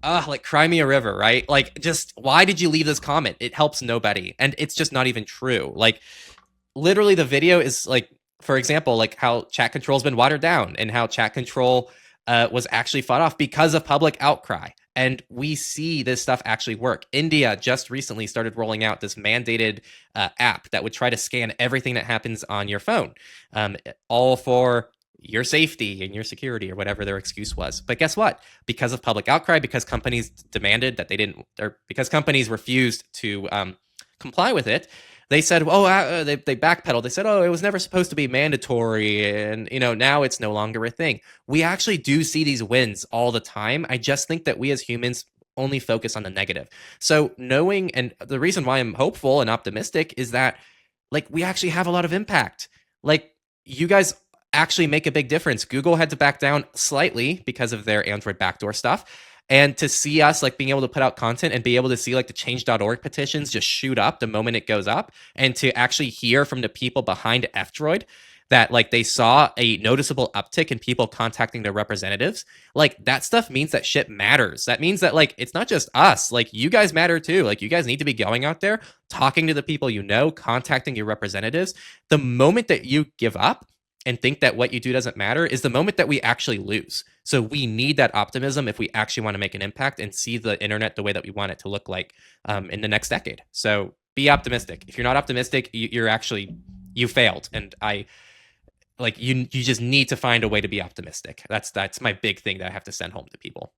Like cry me a river, right? Like, just why did you leave this comment? It helps nobody, and it's just not even true. Like, literally, the video is like, for example, like how chat control's been watered down, and how chat control was actually fought off because of public outcry. And we see this stuff actually work. India just recently started rolling out this mandated app that would try to scan everything that happens on your phone, all for your safety and your security or whatever their excuse was. But guess what? Because of public outcry, because companies demanded that they didn't, or because companies refused to comply with it, they said, they backpedaled. They said, it was never supposed to be mandatory. And, now it's no longer a thing. We actually do see these wins all the time. I just think that we as humans only focus on the negative. So knowing, and the reason why I'm hopeful and optimistic is that like we actually have a lot of impact. Like you guys actually make a big difference. Google had to back down slightly because of their Android backdoor stuff. And to see us like being able to put out content and be able to see like the change.org petitions just shoot up the moment it goes up, and to actually hear from the people behind F-Droid that like they saw a noticeable uptick in people contacting their representatives, like that stuff means that shit matters. That means that like it's not just us, like you guys matter too. Like you guys need to be going out there, talking to the people contacting your representatives. The moment that you give up and think that what you do doesn't matter is the moment that we actually lose. So we need that optimism if we actually want to make an impact and see the internet the way that we want it to look like in the next decade. So be optimistic. If you're not optimistic, you failed. And you just need to find a way to be optimistic. That's my big thing that I have to send home to people.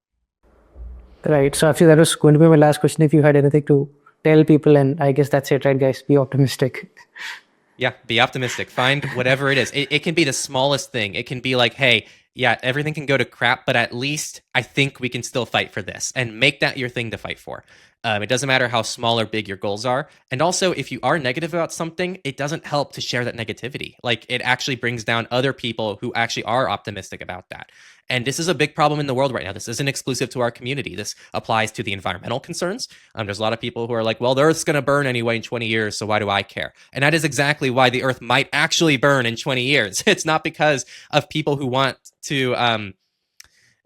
Right. So actually that was going to be my last question. If you had anything to tell people, and I guess that's it, right, guys? Be optimistic. Yeah, be optimistic. Find whatever it is. It can be the smallest thing. It can be like, hey, yeah, everything can go to crap, but at least I think we can still fight for this and make that your thing to fight for. It doesn't matter how small or big your goals are. And also, if you are negative about something, it doesn't help to share that negativity. Like, it actually brings down other people who actually are optimistic about that. And this is a big problem in the world right now. This isn't exclusive to our community. This applies to the environmental concerns. There's a lot of people who are like, well, the Earth's going to burn anyway in 20 years, so why do I care? And that is exactly why the Earth might actually burn in 20 years. It's not because of people who want to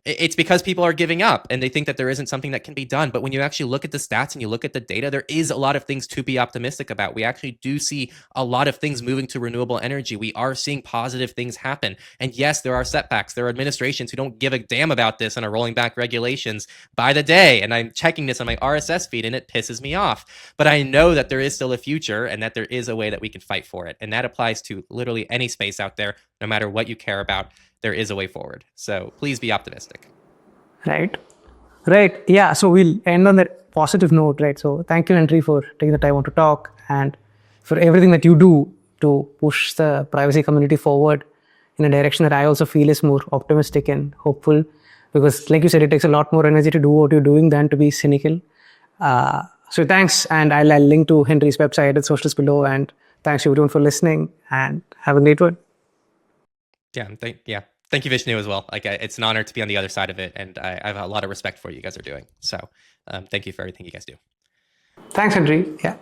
it's because people are giving up and they think that there isn't something that can be done. But when you actually look at the stats and you look at the data, there is a lot of things to be optimistic about. We actually do see a lot of things moving to renewable energy. We are seeing positive things happen. And yes, there are setbacks. There are administrations who don't give a damn about this and are rolling back regulations by the day. And I'm checking this on my RSS feed and it pisses me off. But I know that there is still a future and that there is a way that we can fight for it. And that applies to literally any space out there, no matter what you care about. There is a way forward. So please be optimistic. Right. Right. Yeah. So we'll end on that positive note, right? So thank you, Henry, for taking the time out to talk and for everything that you do to push the privacy community forward in a direction that I also feel is more optimistic and hopeful. Because, like you said, it takes a lot more energy to do what you're doing than to be cynical. So thanks. And I'll link to Henry's website at socials below. And thanks everyone for listening and have a great one. Yeah. Thank you, Vishnu, as well. Like, it's an honor to be on the other side of it, and I have a lot of respect for what you guys are doing. So, thank you for everything you guys do. Thanks, Henry. Yeah.